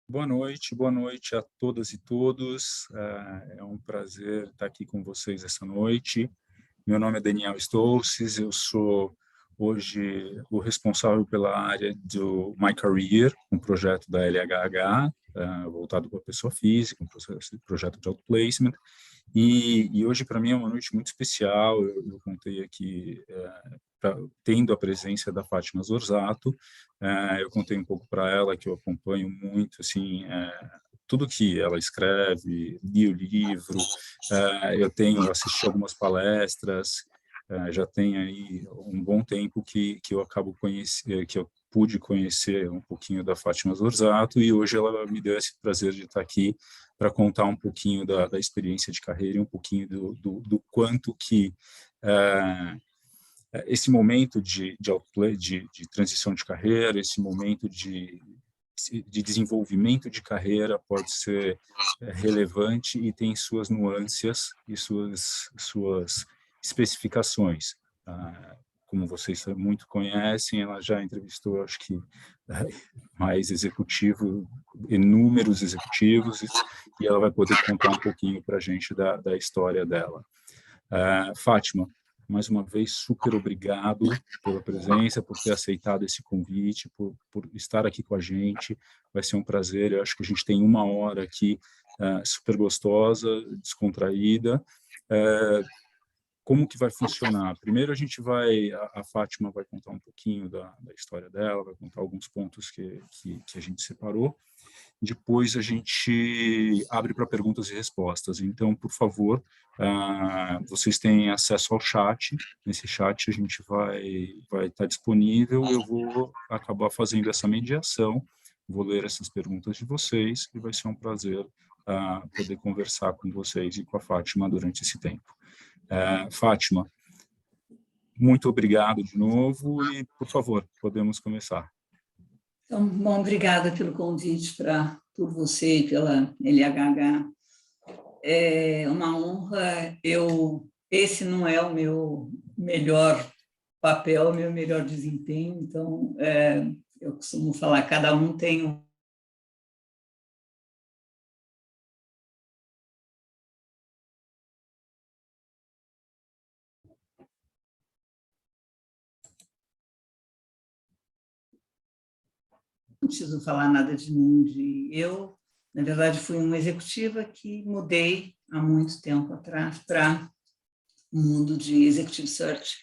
Boa noite a todas e todos. É um prazer estar aqui com vocês essa noite. Meu nome é Daniel Stolces, eu sou hoje o responsável pela área do My Career, um projeto da LHH, voltado para a pessoa física, um projeto de outplacement. E hoje, para mim, é uma noite muito especial. Eu contei aqui, tendo a presença da Fátima Zorzato, eu contei um pouco para ela que eu acompanho muito, assim, tudo que ela escreve, li o livro, eu assisti algumas palestras, já tem aí um bom tempo que eu pude conhecer um pouquinho da Fátima Zorzato, e hoje ela me deu esse prazer de estar aqui para contar um pouquinho da experiência de carreira e um pouquinho do quanto que esse momento de transição de carreira, esse momento de desenvolvimento de carreira pode ser relevante e tem suas nuances e suas especificações. Como vocês muito conhecem, ela já entrevistou, acho que, inúmeros executivos, e ela vai poder contar um pouquinho para a gente da história dela. Fátima, mais uma vez, super obrigado pela presença, por ter aceitado esse convite, por estar aqui com a gente. Vai ser um prazer. Eu acho que a gente tem uma hora aqui super gostosa, descontraída. Como que vai funcionar? Primeiro a Fátima vai contar um pouquinho da história dela, vai contar alguns pontos que a gente separou. Depois a gente abre para perguntas e respostas. Então, por favor, vocês têm acesso ao chat. Nesse chat a gente vai estar disponível. Eu vou acabar fazendo essa mediação, vou ler essas perguntas de vocês e vai ser um prazer poder conversar com vocês e com a Fátima durante esse tempo. Fátima, muito obrigado de novo e, por favor, podemos começar. Então, bom, obrigada pelo convite por você e pela LHH. É uma honra. Esse não é o meu melhor papel, o meu melhor desempenho, então eu costumo falar, cada um tem um não preciso falar nada de mim. Eu, na verdade, fui uma executiva que mudei há muito tempo atrás para o mundo de executive search.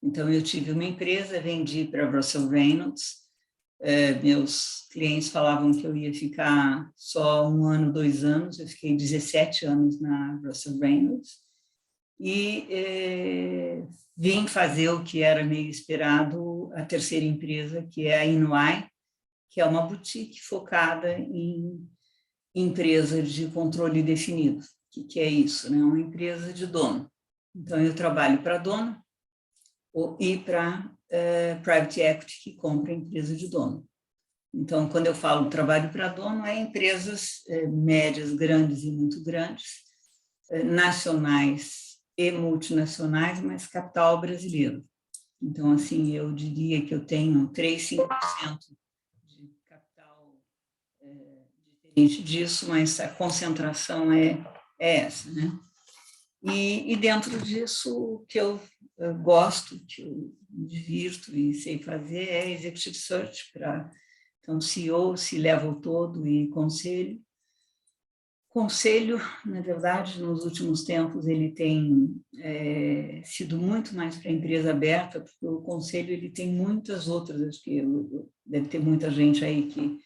Então, eu tive uma empresa, vendi para Russell Reynolds. Meus clientes falavam que eu ia ficar só 1 ano, 2 anos. Eu fiquei 17 anos na Russell Reynolds. E vim fazer o que era meio esperado, a terceira empresa, que é a Inouye, que é uma boutique focada em empresa de controle definido. O que é isso? Né? Uma empresa de dono. Então, eu trabalho para dono e para private equity, que compra a empresa de dono. Então, quando eu falo trabalho para dono, é empresas médias, grandes e muito grandes, nacionais e multinacionais, mas capital brasileiro. Então, assim, eu diria que eu tenho 3,5% diferente disso, mas a concentração é essa, né? E dentro disso, o que eu gosto, que eu me divirto e sei fazer é executive search para, então, CEO, C-level todo e conselho. Conselho, na verdade, nos últimos tempos, ele tem sido muito mais para a empresa aberta, porque o conselho ele tem muitas outras, acho que deve ter muita gente aí que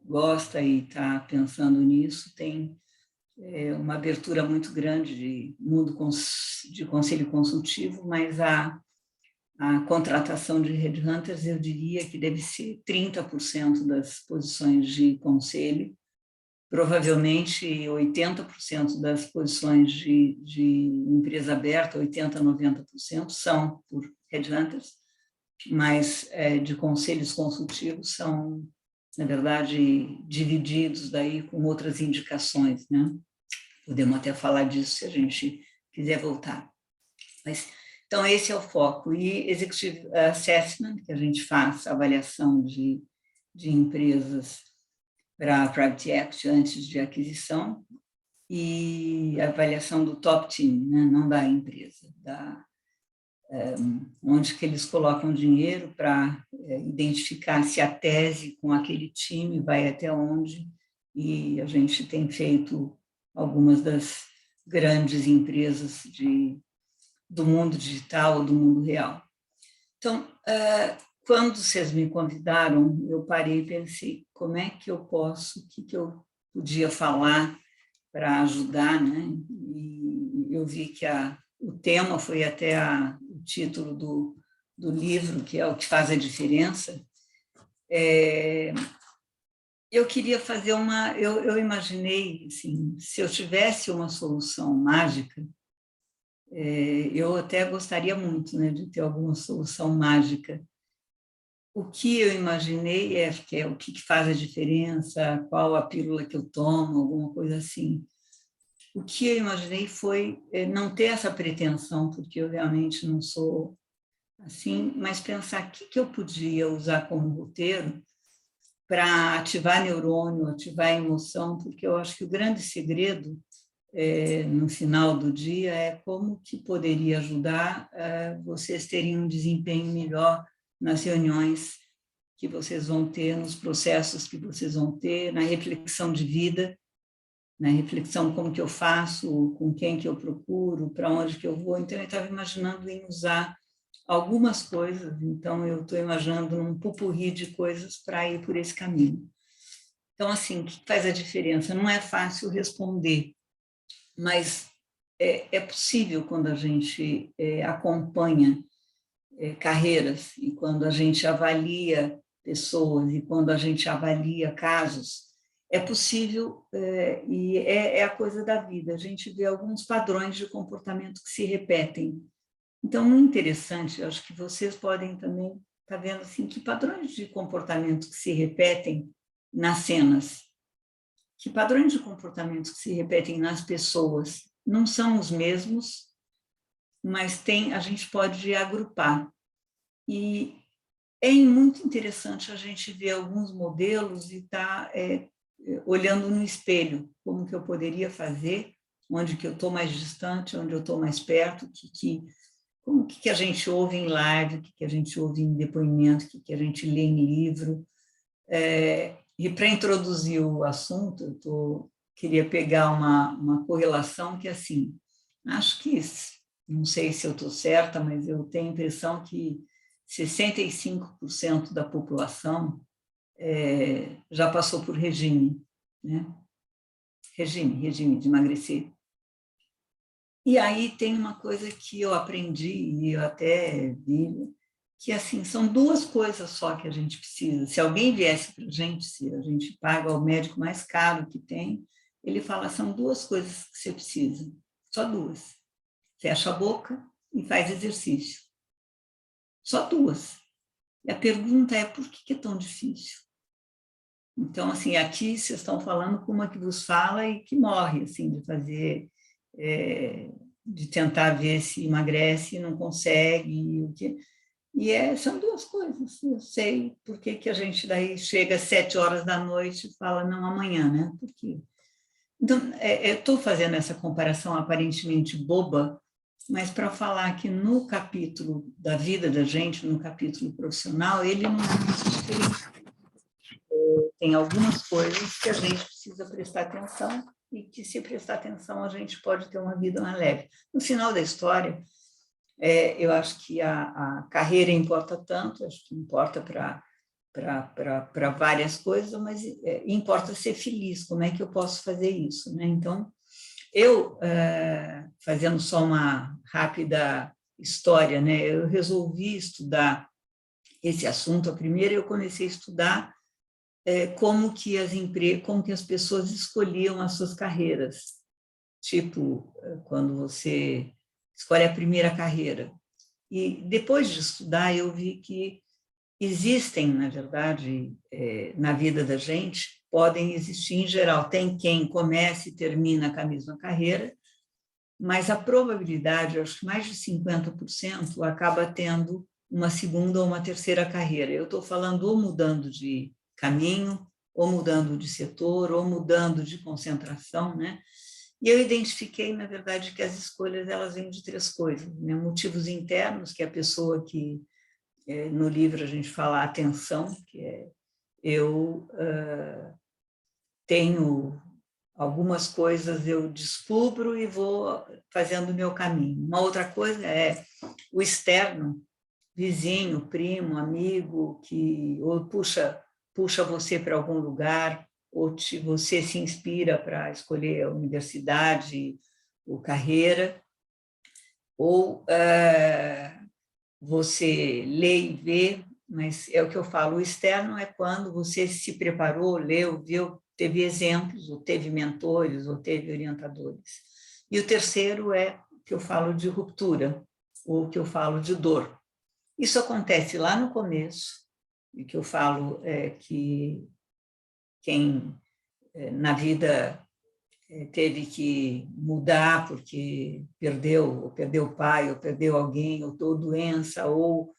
gosta e está pensando nisso, tem uma abertura muito grande de mundo de conselho consultivo, mas a a contratação de headhunters, eu diria que deve ser 30% das posições de conselho, provavelmente 80% das posições de empresa aberta, 80% a 90%, são por headhunters, mas de conselhos consultivos são, na verdade, divididos daí com outras indicações, né? Podemos até falar disso se a gente quiser voltar. Mas, então, esse é o foco. E Executive Assessment, que a gente faz, avaliação de empresas para Private Equity antes de aquisição, e a avaliação do top team, né? Não da empresa, onde que eles colocam dinheiro para identificar se a tese com aquele time vai até onde, e a gente tem feito algumas das grandes empresas do mundo digital ou do mundo real. Então, quando vocês me convidaram, eu parei e pensei, como é que eu posso, o que eu podia falar para ajudar, né? E eu vi que o tema foi até o título do livro, que é O que faz a diferença. Eu queria fazer eu imaginei, assim, se eu tivesse uma solução mágica, eu até gostaria muito, né, de ter alguma solução mágica. O que eu imaginei que é o que faz a diferença, qual a pílula que eu tomo, alguma coisa assim. O que eu imaginei foi não ter essa pretensão, porque eu realmente não sou assim, mas pensar o que eu podia usar como roteiro para ativar neurônio, ativar emoção, porque eu acho que o grande segredo, no final do dia, é como que poderia ajudar vocês terem um desempenho melhor nas reuniões que vocês vão ter, nos processos que vocês vão ter, na reflexão de vida, na reflexão como que eu faço, com quem que eu procuro, para onde que eu vou. Então, eu estava imaginando em usar algumas coisas, então eu estou imaginando um pupurri de coisas para ir por esse caminho. Então, assim, o que faz a diferença? Não é fácil responder, mas é possível quando a gente acompanha carreiras e quando a gente avalia pessoas e quando a gente avalia casos, é possível e é a coisa da vida. A gente vê alguns padrões de comportamento que se repetem. Então, muito interessante, eu acho que vocês podem também estar vendo assim, que padrões de comportamento que se repetem nas cenas, que padrões de comportamento que se repetem nas pessoas não são os mesmos, mas a gente pode agrupar. E é muito interessante a gente ver alguns modelos e estar olhando no espelho, como que eu poderia fazer, onde que eu estou mais distante, onde eu estou mais perto, como que a gente ouve em live, o que a gente ouve em depoimento, o que a gente lê em livro. E para introduzir o assunto, eu queria pegar uma correlação que, assim, acho que, não sei se eu estou certa, mas eu tenho a impressão que 65% da população já passou por regime, né? Regime de emagrecer. E aí tem uma coisa que eu aprendi, e eu até vi, que assim, são duas coisas só que a gente precisa. Se alguém viesse para a gente, se a gente paga o médico mais caro que tem, ele fala, são duas coisas que você precisa, só duas. Fecha a boca e faz exercício. Só duas. E a pergunta é, por que é tão difícil? Então, assim, aqui vocês estão falando com uma que vos fala e que morre, assim, de fazer, de tentar ver se emagrece e não consegue. São duas coisas. Eu sei por que a gente daí chega às 7 horas da noite e fala, não, amanhã, né? Por quê? Então, eu estou fazendo essa comparação aparentemente boba, mas para falar que no capítulo da vida da gente, no capítulo profissional, ele não é muito diferente. Tem algumas coisas que a gente precisa prestar atenção e que, se prestar atenção, a gente pode ter uma vida mais leve. No final da história, eu acho que a carreira importa tanto, acho que importa para várias coisas, mas importa ser feliz, como é que eu posso fazer isso, né? Então, eu, fazendo só uma rápida história, né? Eu resolvi estudar esse assunto. A primeira, eu comecei a estudar como que as pessoas escolhiam as suas carreiras. Tipo, quando você escolhe a primeira carreira. E depois de estudar, eu vi que existem, na verdade, na vida da gente, podem existir em geral. Tem quem comece e termina com a mesma carreira, mas a probabilidade, acho que mais de 50%, acaba tendo uma segunda ou uma terceira carreira. Eu estou falando ou mudando de caminho, ou mudando de setor, ou mudando de concentração, né? E eu identifiquei, na verdade, que as escolhas elas vêm de 3 coisas, né? Motivos internos, que é a pessoa que, no livro a gente fala a atenção, que é eu tenho algumas coisas, eu descubro e vou fazendo o meu caminho. Uma outra coisa é o externo, vizinho, primo, amigo, que ou puxa você para algum lugar, ou você se inspira para escolher a universidade ou carreira, ou você lê e vê, mas é o que eu falo, o externo é quando você se preparou, leu, viu, teve exemplos, ou teve mentores, ou teve orientadores. E o terceiro é o que eu falo de ruptura, ou o que eu falo de dor. Isso acontece lá no começo, e que eu falo que quem na vida teve que mudar porque perdeu o pai, ou perdeu alguém, ou doença, ou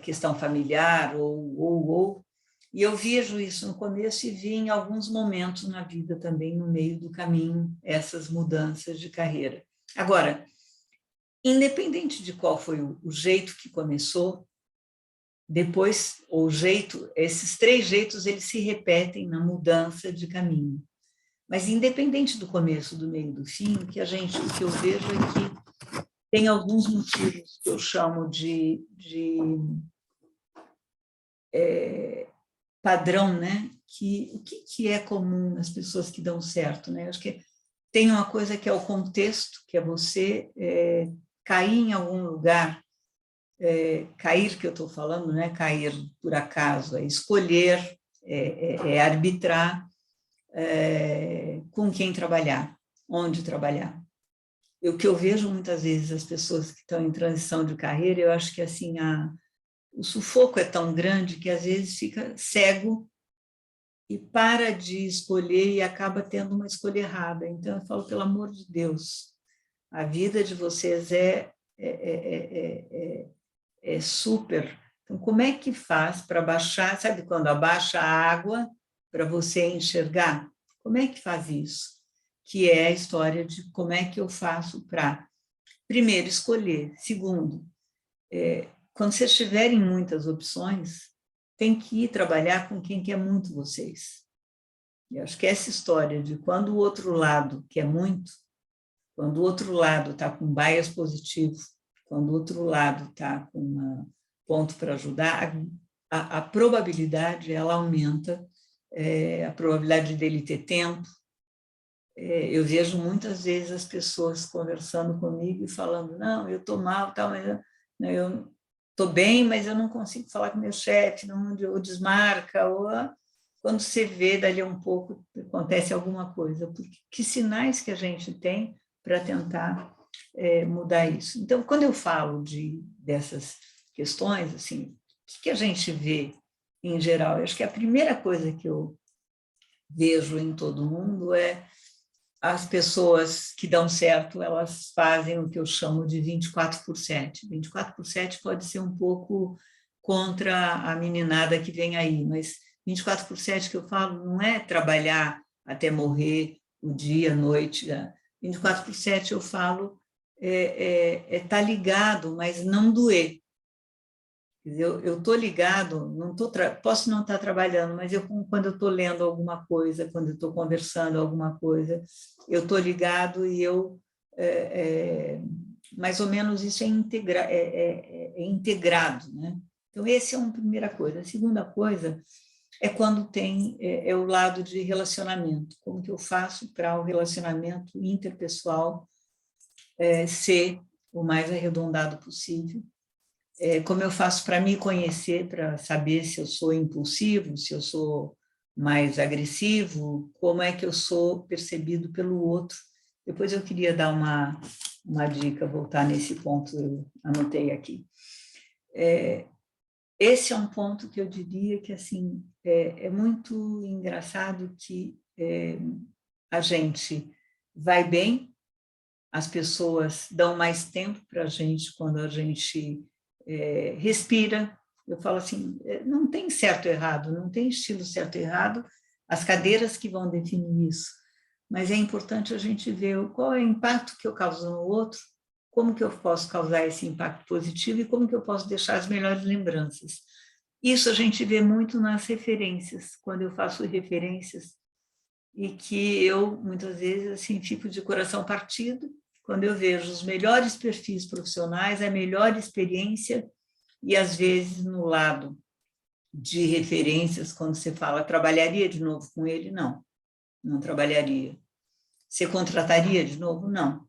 questão familiar, ou. E eu vejo isso no começo e vi em alguns momentos na vida também, no meio do caminho, essas mudanças de carreira. Agora, independente de qual foi o jeito que começou, depois, esses 3 jeitos, eles se repetem na mudança de caminho. Mas, independente do começo, do meio, do fim, o que eu vejo é que tem alguns motivos que eu chamo de padrão, né? O que é comum nas pessoas que dão certo, né? Acho que tem uma coisa que é o contexto, que é você cair em algum lugar, cair, que eu estou falando, não é cair por acaso, é escolher, é arbitrar com quem trabalhar, onde trabalhar. O que eu vejo muitas vezes as pessoas que estão em transição de carreira, eu acho que assim o sufoco é tão grande que às vezes fica cego e para de escolher e acaba tendo uma escolha errada. Então eu falo, pelo amor de Deus, a vida de vocês é super. Então, como é que faz para baixar? Sabe quando abaixa a água para você enxergar? Como é que faz isso? Que é a história de como é que eu faço para, primeiro, escolher. Segundo, quando vocês tiverem muitas opções, tem que ir trabalhar com quem quer muito vocês. Eu acho que essa história de quando o outro lado quer muito, quando o outro lado está com bias positivo, quando o outro lado está com um ponto para ajudar, a probabilidade ela aumenta, a probabilidade dele ter tempo. Eu vejo muitas vezes as pessoas conversando comigo e falando, não, eu estou mal, tal, mas eu estou bem, mas eu não consigo falar com meu chefe, ou desmarca, ou quando você vê, dali a um pouco, acontece alguma coisa. Porque que sinais que a gente tem para tentar mudar isso? Então, quando eu falo dessas questões, assim, o que a gente vê em geral? Eu acho que a primeira coisa que eu vejo em todo mundo é as pessoas que dão certo, elas fazem o que eu chamo de 24/7. 24/7 pode ser um pouco contra a meninada que vem aí, mas 24/7 que eu falo não é trabalhar até morrer o dia, a noite. 24/7 eu falo tá ligado, mas não doer. Eu estou ligado, posso não estar trabalhando, mas quando eu estou lendo alguma coisa, quando eu estou conversando alguma coisa, eu estou ligado e mais ou menos isso é integrado, né? Então, essa é uma primeira coisa. A segunda coisa é quando tem o lado de relacionamento. Como que eu faço para o relacionamento interpessoal ser o mais arredondado possível. Como eu faço para me conhecer, para saber se eu sou impulsivo, se eu sou mais agressivo, como é que eu sou percebido pelo outro. Depois eu queria dar uma dica, voltar nesse ponto, eu anotei aqui. Esse é um ponto que eu diria que assim, é muito engraçado que a gente vai bem, as pessoas dão mais tempo para a gente quando a gente respira. Eu falo assim, não tem certo e errado, não tem estilo certo e errado, as cadeiras que vão definir isso, mas é importante a gente ver qual é o impacto que eu causo no outro, como que eu posso causar esse impacto positivo e como que eu posso deixar as melhores lembranças. Isso a gente vê muito nas referências, quando eu faço referências, e que eu, muitas vezes, assim, fico de coração partido, quando eu vejo os melhores perfis profissionais, a melhor experiência, e às vezes no lado de referências, quando você fala, trabalharia de novo com ele? Não, não trabalharia. Você contrataria de novo? Não.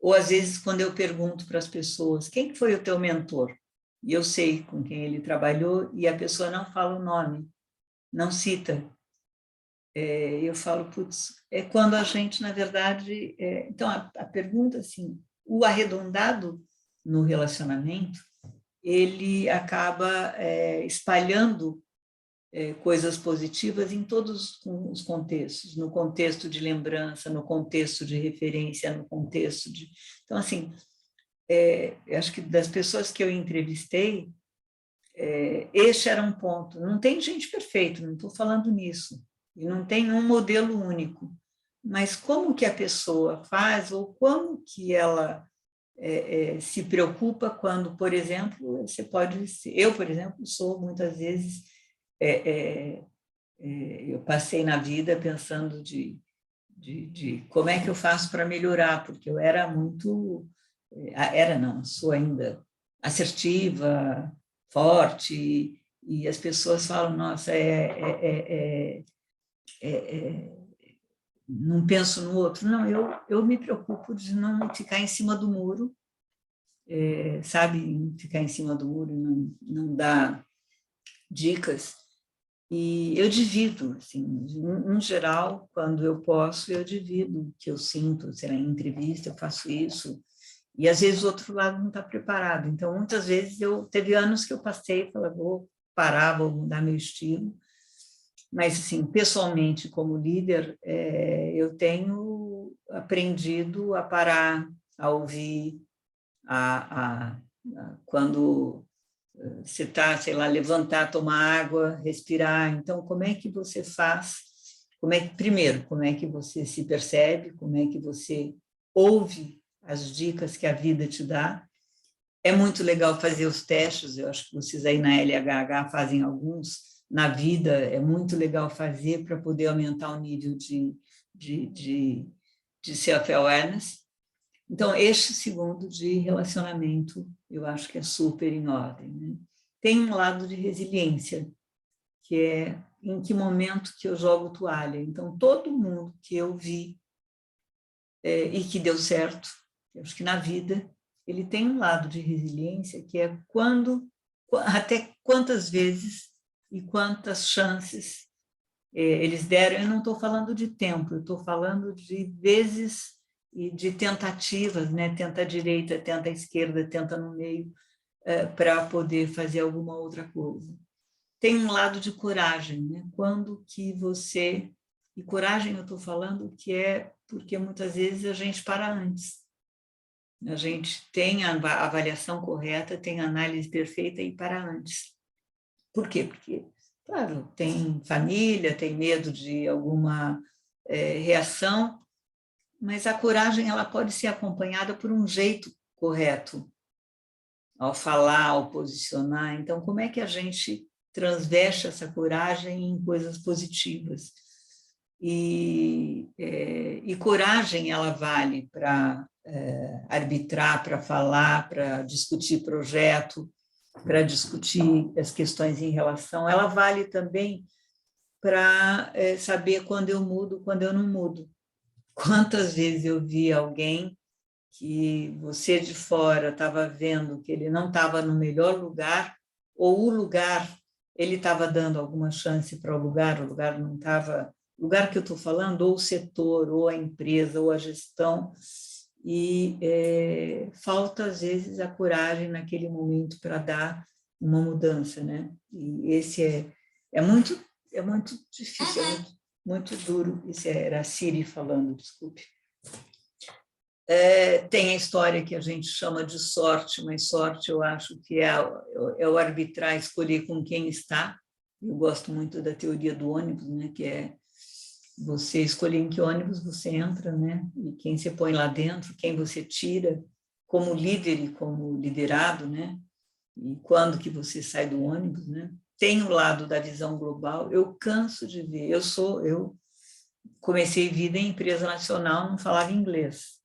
Ou às vezes, quando eu pergunto para as pessoas, quem foi o teu mentor? E eu sei com quem ele trabalhou, e a pessoa não fala o nome, não cita. Eu falo, putz, é quando a gente, na verdade... Então, a pergunta, assim, o arredondado no relacionamento, ele acaba espalhando coisas positivas em todos os contextos, no contexto de lembrança, no contexto de referência, no contexto de... Então, assim, eu acho que das pessoas que eu entrevistei, este era um ponto. Não tem gente perfeita, não estou falando nisso, e não tem um modelo único, mas como que a pessoa faz, ou como que ela se preocupa quando, por exemplo, você pode... Eu, por exemplo, sou muitas vezes... eu passei na vida pensando de como é que eu faço para melhorar, porque eu era muito... não, sou ainda assertiva, forte, e as pessoas falam, nossa, não penso no outro. Não, eu me preocupo de não ficar em cima do muro, sabe? Ficar em cima do muro e não dar dicas. E eu divido, assim, em geral, quando eu posso, eu divido o que eu sinto, sei lá, em entrevista, eu faço isso, e às vezes o outro lado não está preparado. Então, muitas vezes, teve anos que eu passei e falei, vou parar, vou mudar meu estilo, mas, assim, pessoalmente, como líder, eu tenho aprendido a parar, a ouvir, quando você está, sei lá, levantar, tomar água, respirar. Então, como é que você faz? Primeiro, como é que você se percebe? Como é que você ouve as dicas que a vida te dá? É muito legal fazer os testes, eu acho que vocês aí na LHH fazem alguns, na vida é muito legal fazer para poder aumentar o nível de self-awareness. Então, este segundo de relacionamento, eu acho que é super em ordem, né? Tem um lado de resiliência, que é em que momento que eu jogo toalha. Então, todo mundo que eu vi e que deu certo, eu acho que na vida, ele tem um lado de resiliência, que é até quantas vezes e quantas chances eles deram. Eu não estou falando de tempo, eu estou falando de vezes e de tentativas, né? Tenta à direita, tenta à esquerda, tenta no meio, para poder fazer alguma outra coisa. Tem um lado de coragem, né? Quando que você... E coragem eu estou falando que é porque muitas vezes a gente para antes. A gente tem a avaliação correta, tem a análise perfeita e para antes. Por quê? Porque, claro, tem família, tem medo de alguma reação, mas a coragem ela pode ser acompanhada por um jeito correto, ao falar, ao posicionar. Então, como é que a gente transveste essa coragem em coisas positivas? E coragem, ela vale para arbitrar, para falar, para discutir projeto, para discutir as questões em relação. Ela vale também para saber quando eu mudo, quando eu não mudo. quantas vezes eu vi alguém que você de fora estava vendo que ele não estava no melhor lugar, ou o lugar, ele estava dando alguma chance para o lugar não estava... O lugar que eu estou falando, ou o setor, ou a empresa, ou a gestão, e falta, às vezes, a coragem naquele momento para dar uma mudança, né? E esse é muito difícil, muito duro. Isso era a Siri falando, desculpe. Tem a história que a gente chama de sorte, mas sorte eu acho que é o arbitrar, escolher com quem está. Eu gosto muito da teoria do ônibus, né? Que é você escolher em que ônibus você entra, né? E quem você põe lá dentro, quem você tira como líder e como liderado, né? E quando que você sai do ônibus, né? Tem o lado da visão global. Eu canso de ver. Eu comecei vida em empresa nacional, não falava inglês.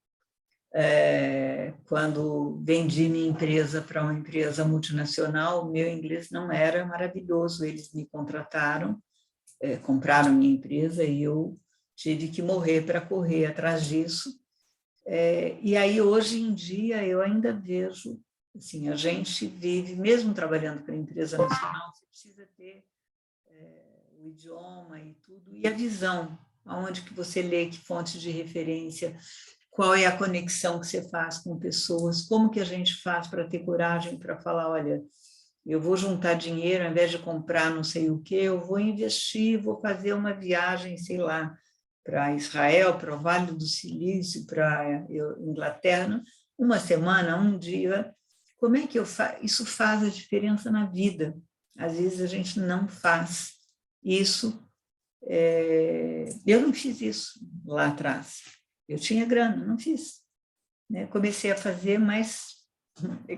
Quando vendi minha empresa para uma empresa multinacional, meu inglês não era maravilhoso. Eles me contrataram, compraram minha empresa e eu tive que morrer para correr atrás disso. E aí, hoje em dia, eu ainda vejo, assim, a gente vive, mesmo trabalhando para empresa nacional, você precisa ter o idioma e tudo, e a visão, aonde que você lê, que fonte de referência, qual é a conexão que você faz com pessoas, como que a gente faz para ter coragem para falar, olha, eu vou juntar dinheiro, ao invés de comprar não sei o quê, eu vou investir, vou fazer uma viagem, sei lá, para Israel, para o Vale do Silício, para Inglaterra, uma semana, um dia. Como é que eu faço? Isso faz a diferença na vida. Às vezes a gente não faz isso. Eu não fiz isso lá atrás. Eu tinha grana, não fiz. Comecei a fazer, mas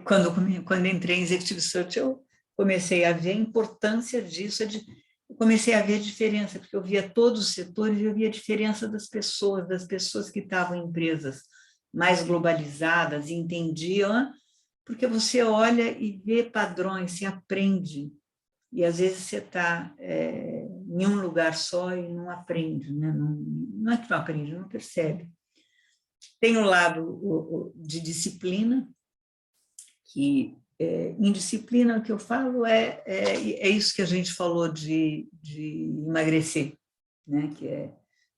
quando entrei em Executive Search, eu comecei a ver a importância disso, eu comecei a ver a diferença, porque eu via todos os setores, eu via a diferença das pessoas que estavam em empresas mais globalizadas, entendiam, porque você olha e vê padrões, se aprende, e às vezes você está em um lugar só e não aprende, né? Não é que não aprende, não percebe. Tem o lado de disciplina, que em disciplina o que eu falo é isso que a gente falou de emagrecer, né? Que é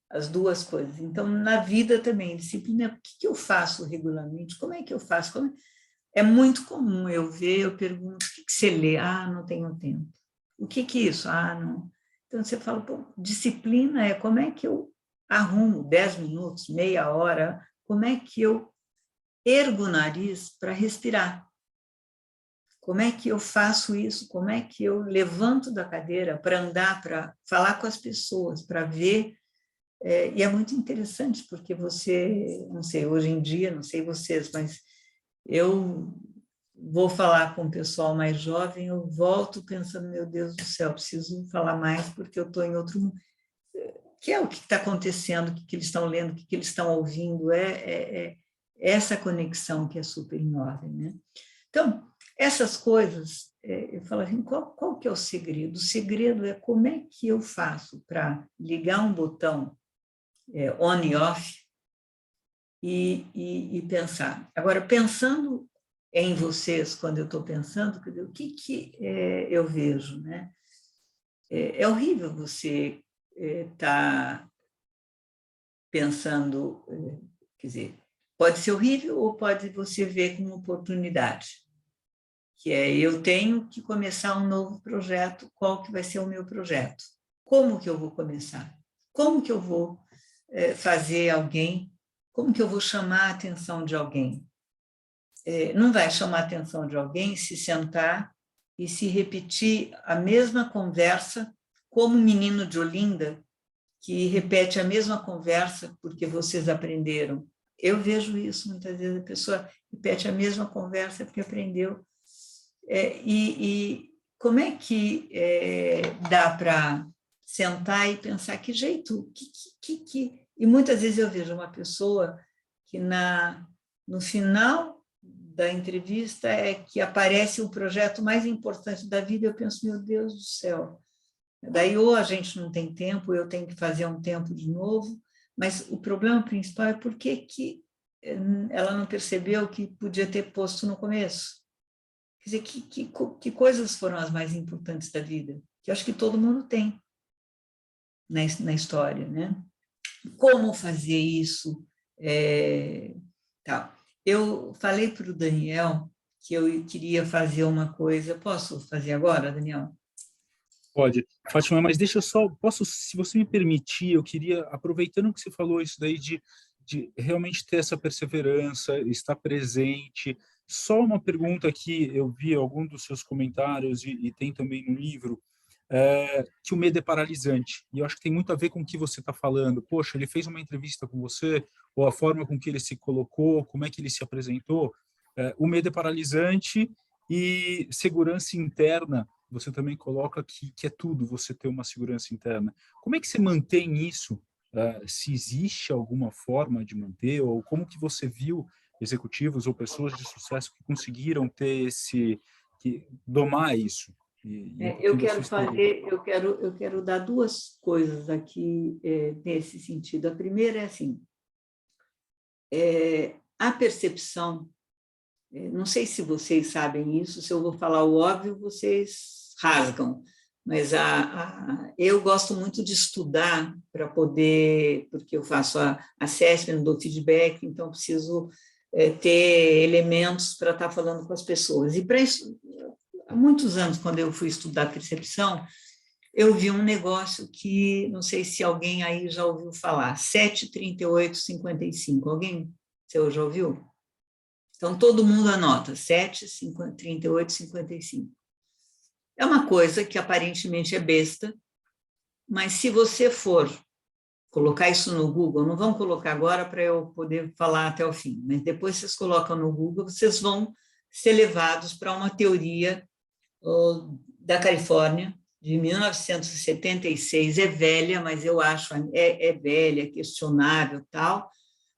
as duas coisas. Então, na vida também, disciplina, o que eu faço regularmente? Como é que eu faço? É muito comum eu ver, eu pergunto, o que você lê? Ah, não tenho tempo. O que é isso? Ah, não. Então, você fala, pô, disciplina é como é que eu arrumo 10 minutos, meia hora, como é que eu ergo o nariz para respirar? Como é que eu faço isso? Como é que eu levanto da cadeira para andar, para falar com as pessoas, para ver? E é muito interessante, porque você, não sei, hoje em dia, não sei vocês, mas eu vou falar com o pessoal mais jovem, eu volto pensando, meu Deus do céu, preciso falar mais, porque eu estou em outro mundo. Que é o que está acontecendo, o que eles estão lendo, o que eles estão ouvindo, essa conexão que é super enorme, né? Então, essas coisas, eu falo assim, qual que é o segredo? O segredo é como é que eu faço para ligar um botão on e off e pensar. Agora, pensando em vocês, quando eu estou pensando, o que eu vejo, né? É horrível você estar pensando, quer dizer, pode ser horrível ou pode você ver como oportunidade, que eu tenho que começar um novo projeto, qual que vai ser o meu projeto? Como que eu vou começar? Como que eu vou fazer alguém? Como que eu vou chamar a atenção de alguém? Não vai chamar a atenção de alguém se sentar e se repetir a mesma conversa, como o menino de Olinda, que repete a mesma conversa porque vocês aprenderam. Eu vejo isso muitas vezes, a pessoa repete a mesma conversa porque aprendeu. E como é que dá para sentar e pensar que jeito? E muitas vezes eu vejo uma pessoa que no final da entrevista é que aparece o projeto mais importante da vida, eu penso, meu Deus do céu. Daí ou a gente não tem tempo, eu tenho que fazer um tempo de novo, Mas o problema principal é por que ela não percebeu que podia ter posto no começo. Quer dizer, que coisas foram as mais importantes da vida? Que eu acho que todo mundo tem na história, né? Como fazer isso? Tal. Eu falei para o Daniel que eu queria fazer uma coisa. Posso fazer agora, Daniel? Pode. Fátima, mas deixa eu só, se você me permitir, eu queria, aproveitando que você falou isso daí de realmente ter essa perseverança, estar presente, só uma pergunta aqui, eu vi algum dos seus comentários e tem também no livro, que o medo é paralisante, e eu acho que tem muito a ver com o que você está falando. Poxa, ele fez uma entrevista com você, ou a forma com que ele se colocou, como é que ele se apresentou, o medo é paralisante e segurança interna, você também coloca que é tudo você ter uma segurança interna. Como é que você mantém isso? Se existe alguma forma de manter, ou como que você viu executivos ou pessoas de sucesso que conseguiram ter domar isso? Eu quero fazer, eu quero dar duas coisas aqui nesse sentido. A primeira é assim, a percepção, não sei se vocês sabem isso, se eu vou falar o óbvio, vocês rasgam, mas eu gosto muito de estudar para poder, porque eu faço a assessment, dou feedback, então preciso ter elementos para estar falando com as pessoas. E para isso, há muitos anos, quando eu fui estudar percepção, eu vi um negócio que, não sei se alguém aí já ouviu falar, 73855. Alguém você já ouviu? Então, todo mundo anota, 73855. É uma coisa que aparentemente é besta, mas se você for colocar isso no Google, não vão colocar agora para eu poder falar até o fim, mas depois vocês colocam no Google, vocês vão ser levados para uma teoria da Califórnia, de 1976, é velha, mas eu acho velha, questionável, tal.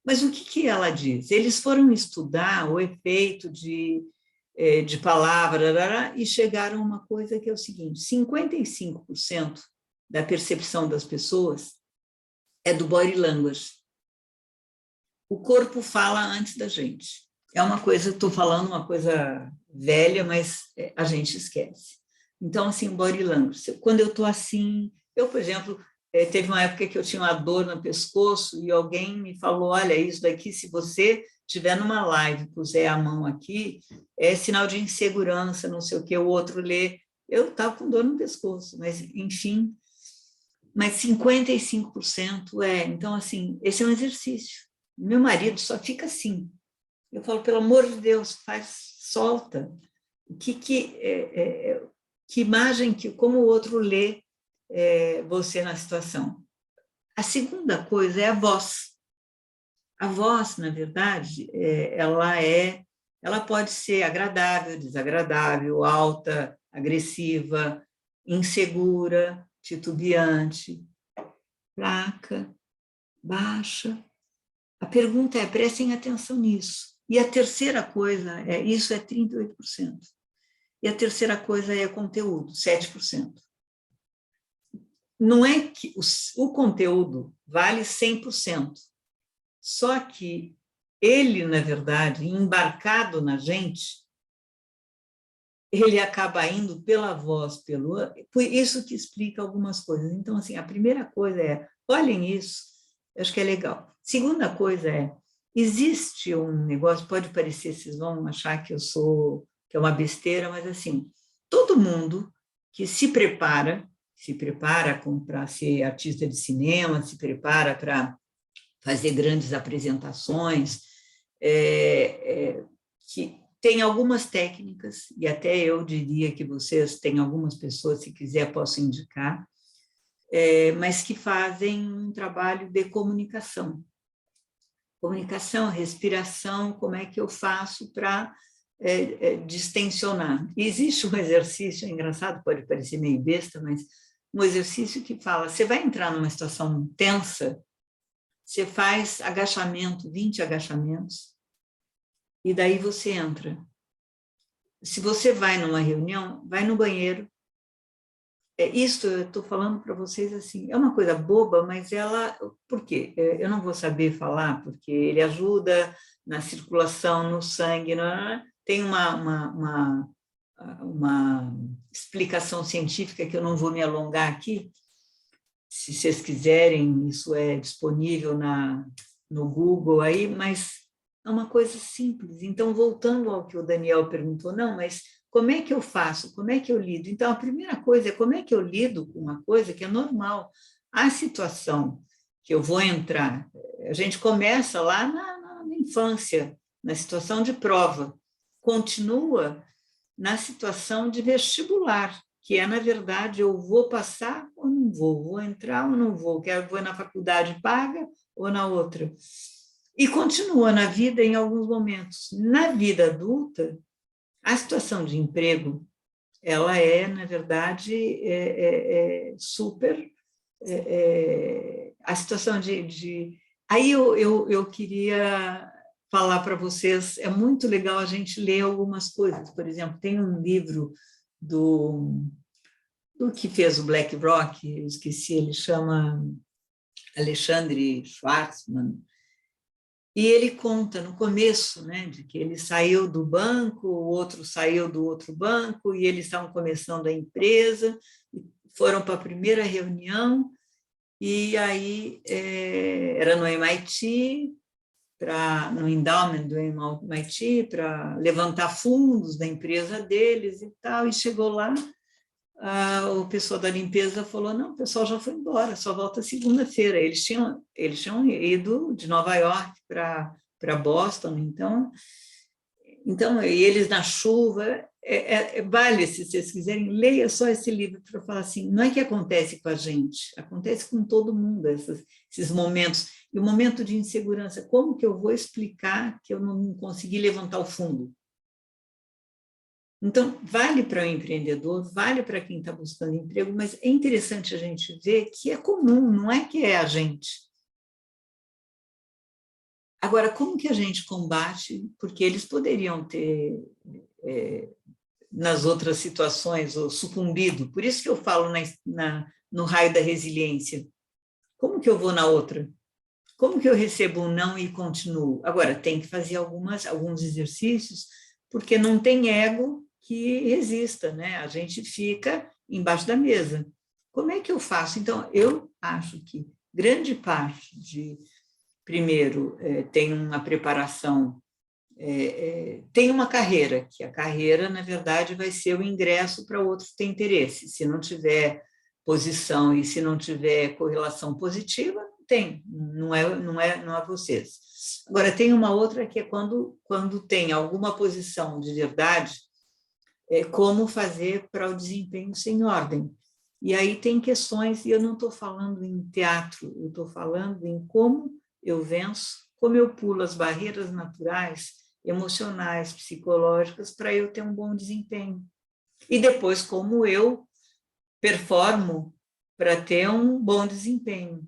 Mas o que ela diz? Eles foram estudar o efeito de palavra e chegaram a uma coisa que é o seguinte: 55% da percepção das pessoas é do body language. O corpo fala antes da gente. É uma coisa, estou falando uma coisa velha, mas a gente esquece. Então, assim, body language. Quando eu estou assim, por exemplo, teve uma época que eu tinha uma dor no pescoço e alguém me falou, olha, isso daqui, se você estiver numa live, puser a mão aqui, é sinal de insegurança, não sei o que, o outro lê. Eu estava com dor no pescoço, mas, enfim, mas 55% então, assim, esse é um exercício. Meu marido só fica assim. Eu falo, pelo amor de Deus, solta. Que imagem, como o outro lê você na situação. A segunda coisa é a voz. A voz, na verdade, ela pode ser agradável, desagradável, alta, agressiva, insegura, titubeante, fraca, baixa. A pergunta é, prestem atenção nisso. E a terceira coisa isso é 38%. E a terceira coisa é conteúdo, 7%. Não é que o conteúdo vale 100%, só que ele, na verdade, embarcado na gente, ele acaba indo pela voz, por isso que explica algumas coisas. Então, assim, a primeira coisa é, olhem isso, eu acho que é legal. Segunda coisa existe um negócio, pode parecer, vocês vão achar que que é uma besteira, mas assim, todo mundo que se prepara para ser artista de cinema, se prepara para fazer grandes apresentações, que tem algumas técnicas, e até eu diria que vocês têm algumas pessoas, se quiser, posso indicar, mas que fazem um trabalho de comunicação. Comunicação, respiração, como é que eu faço para distensionar. E existe um exercício, engraçado, pode parecer meio besta, mas um exercício que fala, você vai entrar numa situação tensa, você faz agachamento, 20 agachamentos, e daí você entra. Se você vai numa reunião, vai no banheiro, Isso eu estou falando para vocês assim, é uma coisa boba, mas ela... Por quê? Eu não vou saber falar, porque ele ajuda na circulação, no sangue, tem uma explicação científica que eu não vou me alongar aqui. Se vocês quiserem, isso é disponível no Google aí, mas é uma coisa simples. Então, voltando ao que o Daniel perguntou, não, mas como é que eu faço? Como é que eu lido? Então, a primeira coisa é como é que eu lido com uma coisa que é normal. A situação que eu vou entrar, a gente começa lá na infância, na situação de prova, continua na situação de vestibular, que é, na verdade, eu vou passar ou não vou entrar ou não vou, vou na faculdade paga ou na outra. E continua na vida em alguns momentos. Na vida adulta, a situação de emprego, ela é, na verdade, super... a situação de... Aí eu queria falar para vocês, é muito legal a gente ler algumas coisas. Por exemplo, tem um livro do que fez o BlackRock, eu esqueci, ele chama Alexandre Schwartzman, e ele conta no começo, né, de que ele saiu do banco, o outro saiu do outro banco, e eles estavam começando a empresa, foram para a primeira reunião, e aí era no MIT, no endowment do MIT, para levantar fundos da empresa deles e tal, e chegou lá, o pessoal da limpeza falou, não, o pessoal já foi embora, só volta segunda-feira. Eles tinham ido de Nova York para Boston, então, e eles na chuva, vale, se vocês quiserem, leia só esse livro para falar assim, não é que acontece com a gente, acontece com todo mundo, esses momentos, e o momento de insegurança, como que eu vou explicar que eu não consegui levantar o fundo? Então, vale para o empreendedor, vale para quem está buscando emprego, mas é interessante a gente ver que é comum, não é que é a gente. Agora, como que a gente combate? Porque eles poderiam ter, nas outras situações, ou sucumbido. Por isso que eu falo no raio da resiliência. Como que eu vou na outra? Como que eu recebo um não e continuo? Agora, tem que fazer alguns exercícios, porque não tem ego que resista, né? A gente fica embaixo da mesa. Como é que eu faço? Então, eu acho que grande parte primeiro, tem uma preparação, tem uma carreira, que a carreira, na verdade, vai ser o ingresso para outro ter interesse. Se não tiver posição e se não tiver correlação positiva, não é vocês. Agora, tem uma outra que é quando tem alguma posição de verdade, como fazer para o desempenho sem ordem. E aí tem questões, e eu não estou falando em teatro, eu estou falando em como eu venço, como eu pulo as barreiras naturais, emocionais, psicológicas, para eu ter um bom desempenho. E depois, como eu performo para ter um bom desempenho.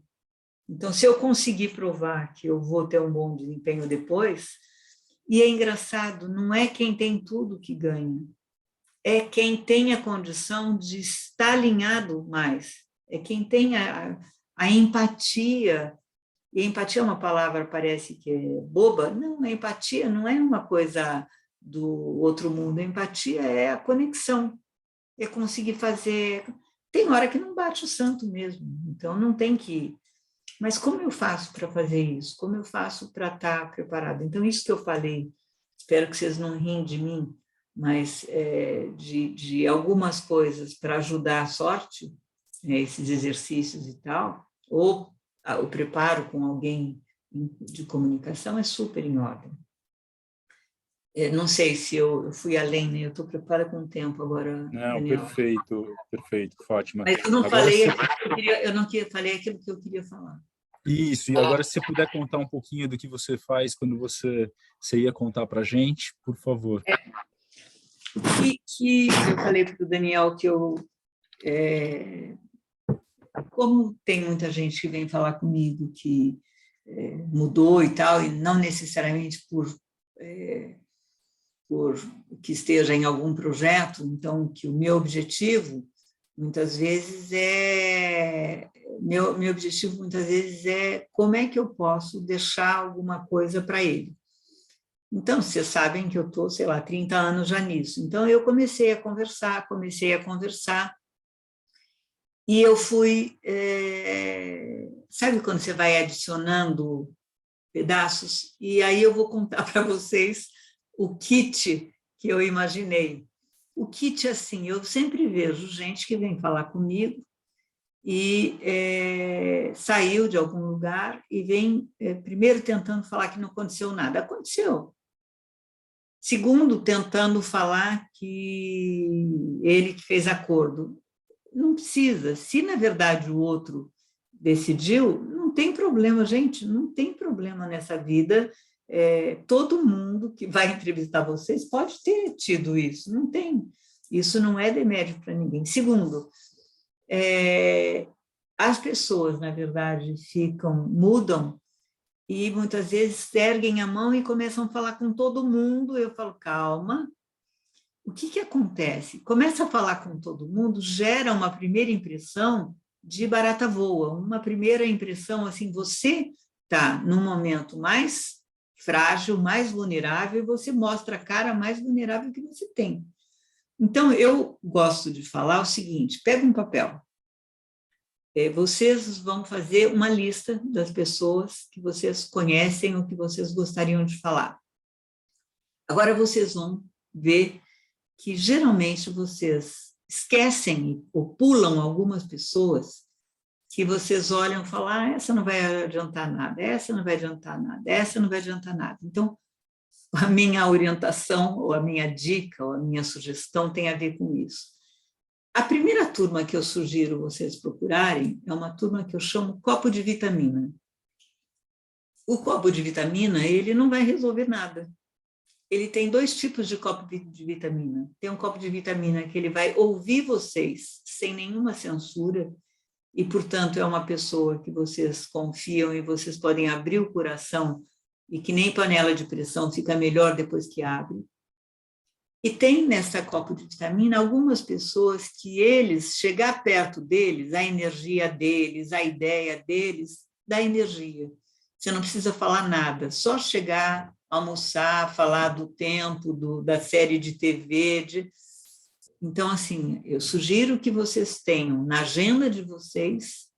Então, se eu conseguir provar que eu vou ter um bom desempenho depois, e é engraçado, não é quem tem tudo que ganha, é quem tem a condição de estar alinhado mais, é quem tem a empatia. E empatia é uma palavra, parece que é boba. Não, a empatia não é uma coisa do outro mundo. A empatia é a conexão, é conseguir fazer... Tem hora que não bate o santo mesmo, então não tem que... Mas como eu faço para fazer isso? Como eu faço para estar preparado? Então, isso que eu falei, espero que vocês não riem de mim, mas de algumas coisas para ajudar a sorte, esses exercícios e tal, ou o preparo com alguém de comunicação é super em ordem. Não sei se eu fui além, né? Eu estou preparada com o tempo agora, Não, Daniel. perfeito, Fátima. Mas eu não falei aquilo que eu queria falar. Isso, e agora se você puder contar um pouquinho do que você faz quando você ia contar para a gente, por favor. Que eu falei para o Daniel que como tem muita gente que vem falar comigo que mudou e tal, e não necessariamente por que esteja em algum projeto, então que o meu objetivo Muitas vezes meu objetivo muitas vezes é como é que eu posso deixar alguma coisa para ele. Então, vocês sabem que eu estou, sei lá, 30 anos já nisso. Então, eu comecei a conversar, e eu fui... sabe quando você vai adicionando pedaços? E aí eu vou contar para vocês o kit que eu imaginei. O kit, assim, eu sempre vejo gente que vem falar comigo e saiu de algum lugar e vem, primeiro, tentando falar que não aconteceu nada. Aconteceu. Segundo, tentando falar que ele que fez acordo. Não precisa. Se, na verdade, o outro decidiu, não tem problema, gente, não tem problema nessa vida. Todo mundo que vai entrevistar vocês pode ter tido isso, não tem. Isso não é demérito para ninguém. Segundo, as pessoas, na verdade, mudam e muitas vezes erguem a mão e começam a falar com todo mundo. Eu falo, calma. O que acontece? Começa a falar com todo mundo, gera uma primeira impressão de barata voa, uma primeira impressão, assim, você está num momento mais frágil, mais vulnerável, e você mostra a cara mais vulnerável que você tem. Então, eu gosto de falar o seguinte, pega um papel, vocês vão fazer uma lista das pessoas que vocês conhecem ou que vocês gostariam de falar. Agora, vocês vão ver que geralmente vocês esquecem ou pulam algumas pessoas que vocês olham e falam, essa não vai adiantar nada, essa não vai adiantar nada, essa não vai adiantar nada. Então, a minha orientação, ou a minha dica, ou a minha sugestão tem a ver com isso. A primeira turma que eu sugiro vocês procurarem é uma turma que eu chamo copo de vitamina. O copo de vitamina, ele não vai resolver nada. Ele tem 2 tipos de copo de vitamina. Tem um copo de vitamina que ele vai ouvir vocês sem nenhuma censura e, portanto, é uma pessoa que vocês confiam e vocês podem abrir o coração e que nem panela de pressão fica melhor depois que abre. E tem nessa copo de vitamina algumas pessoas que chegar perto deles, a energia deles, a ideia deles, dá energia. Você não precisa falar nada, só chegar, almoçar, falar do tempo, da série de TV. Então, assim, eu sugiro que vocês tenham na agenda de vocês,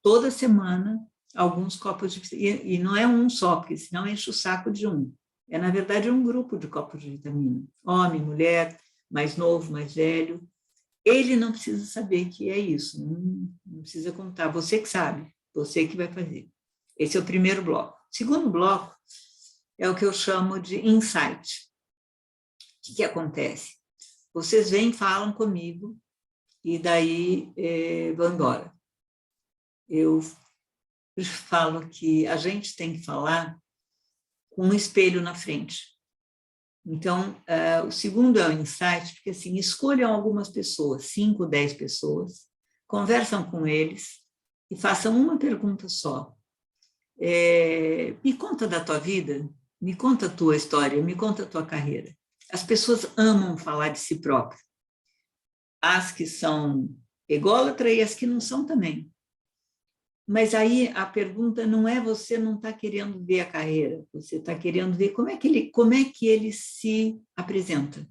toda semana, alguns copos de vitamina. E não é um só, porque senão enche o saco de um. É, na verdade, um grupo de copos de vitamina. Homem, mulher, mais novo, mais velho. Ele não precisa saber que é isso, não precisa contar. Você que sabe, você que vai fazer. Esse é o primeiro bloco. O segundo bloco é o que eu chamo de insight. O que acontece? Vocês vêm, falam comigo, e daí vão embora. Eu falo que a gente tem que falar com um espelho na frente. Então, o segundo é o insight, porque assim, escolham algumas pessoas, 5, 10 pessoas, conversam com eles e façam uma pergunta só. Me conta da tua vida, me conta a tua história, me conta a tua carreira. As pessoas amam falar de si próprias. As que são ególatras e as que não são também. Mas aí a pergunta não é você não está querendo ver a carreira, você está querendo ver como é que ele se apresenta. O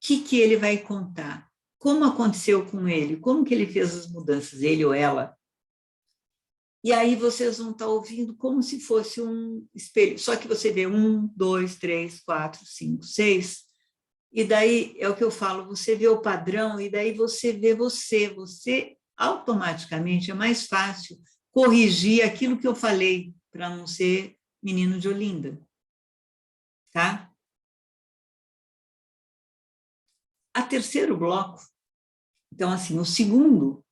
que ele vai contar? Como aconteceu com ele? Como que ele fez as mudanças, ele ou ela? E aí vocês vão estar ouvindo como se fosse um espelho. Só que você vê 1, 2, 3, 4, 5, 6. E daí é o que eu falo, você vê o padrão e daí você vê você. Você automaticamente é mais fácil corrigir aquilo que eu falei para não ser menino de Olinda. Tá? A terceiro bloco, então assim, o segundo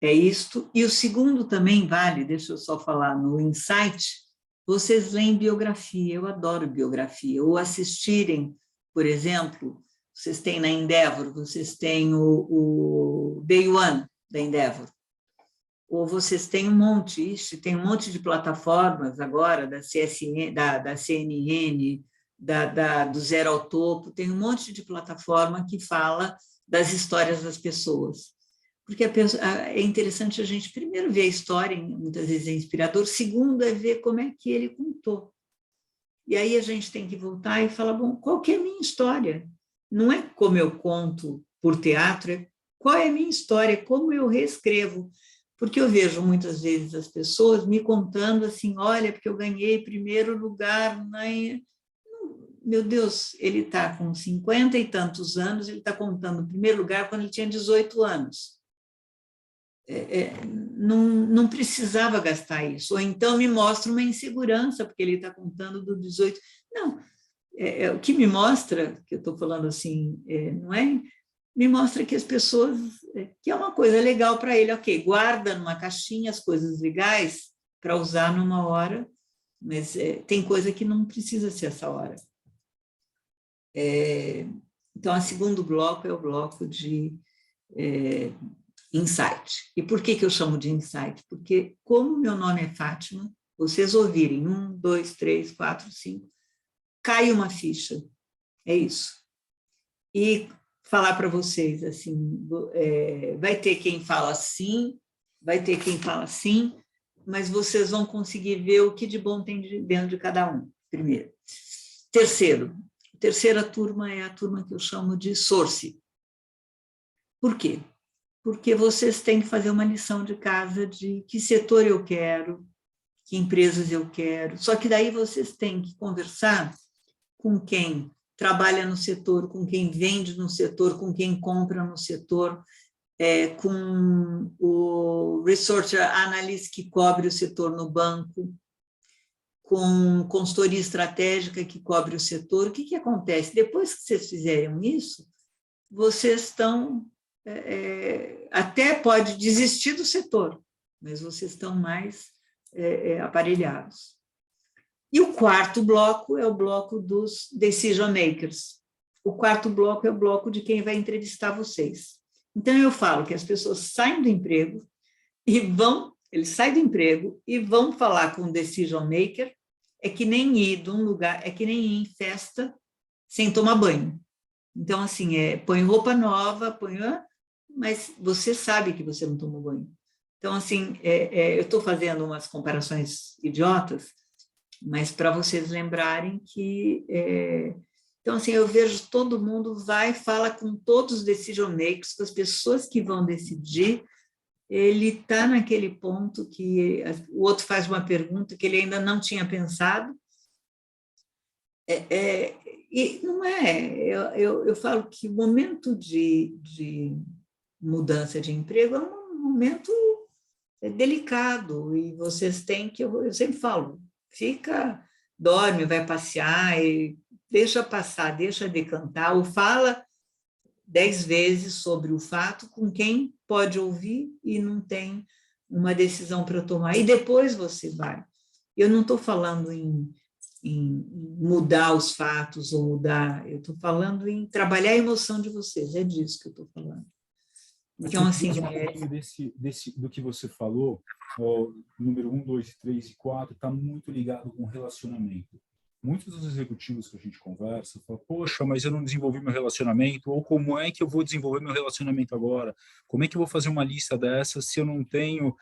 é isto, e o segundo também vale, deixa eu só falar no insight, vocês leem biografia, eu adoro biografia, ou assistirem, por exemplo, vocês têm na Endeavor, vocês têm o Day One da Endeavor, ou vocês têm tem um monte de plataformas agora, da CSN, da CNN, do Zero ao Topo, tem um monte de plataforma que fala das histórias das pessoas. porque é interessante a gente, primeiro, ver a história, muitas vezes é inspirador, segundo, é ver como é que ele contou. E aí a gente tem que voltar e falar, bom, qual que é a minha história? Não é como eu conto por teatro, é qual é a minha história, como eu reescrevo. Porque eu vejo muitas vezes as pessoas me contando assim, olha, porque eu ganhei primeiro lugar na... Meu Deus, ele está com 50 e tantos anos, ele está contando o primeiro lugar quando ele tinha 18 anos. Não precisava gastar isso. Ou então me mostra uma insegurança, porque ele está contando do 18. Não, o que me mostra, que eu estou falando assim, não é? Me mostra que as pessoas, que é uma coisa legal para ele, ok, guarda numa caixinha as coisas legais para usar numa hora, mas tem coisa que não precisa ser essa hora. Então, o segundo bloco é o bloco de insight. E por que eu chamo de insight? Porque, como meu nome é Fátima, vocês ouvirem 1, 2, 3, 4, 5, cai uma ficha. É isso. E falar para vocês, assim, vai ter quem fala assim, vai ter quem fala assim, mas vocês vão conseguir ver o que de bom tem dentro de cada um, primeiro. Terceira turma é a turma que eu chamo de source. Por quê? Porque vocês têm que fazer uma lição de casa de que setor eu quero, que empresas eu quero, só que daí vocês têm que conversar com quem trabalha no setor, com quem vende no setor, com quem compra no setor, com o research analyst que cobre o setor no banco, com consultoria estratégica que cobre o setor. O que acontece? Depois que vocês fizerem isso, vocês estão... até pode desistir do setor, mas vocês estão mais aparelhados. E o quarto bloco é o bloco dos decision makers. O quarto bloco é o bloco de quem vai entrevistar vocês. Então, eu falo que as pessoas saem do emprego e eles saem do emprego e vão falar com o decision maker, é que nem ir de um lugar, é que nem ir em festa sem tomar banho. Então, assim, põe roupa nova, mas você sabe que você não tomou banho. Então, assim, eu estou fazendo umas comparações idiotas, mas para vocês lembrarem que... então, assim, eu vejo todo mundo fala com todos os decision makers, com as pessoas que vão decidir, ele está naquele ponto que o outro faz uma pergunta que ele ainda não tinha pensado, e não eu falo que o momento de mudança de emprego é um momento delicado, e vocês têm que, eu sempre falo, dorme, vai passear, e deixa passar, deixa decantar, ou fala 10 vezes sobre o fato com quem pode ouvir e não tem uma decisão para tomar, e depois você vai. Eu não estou falando em mudar os fatos ou mudar, eu estou falando em trabalhar a emoção de vocês, é disso que eu estou falando. Então, assim... do que você falou, número 1, 2, 3 e 4, está muito ligado com relacionamento. Muitos dos executivos que a gente conversa falam, poxa, mas eu não desenvolvi meu relacionamento, ou como é que eu vou desenvolver meu relacionamento agora? Como é que eu vou fazer uma lista dessas se eu não tenho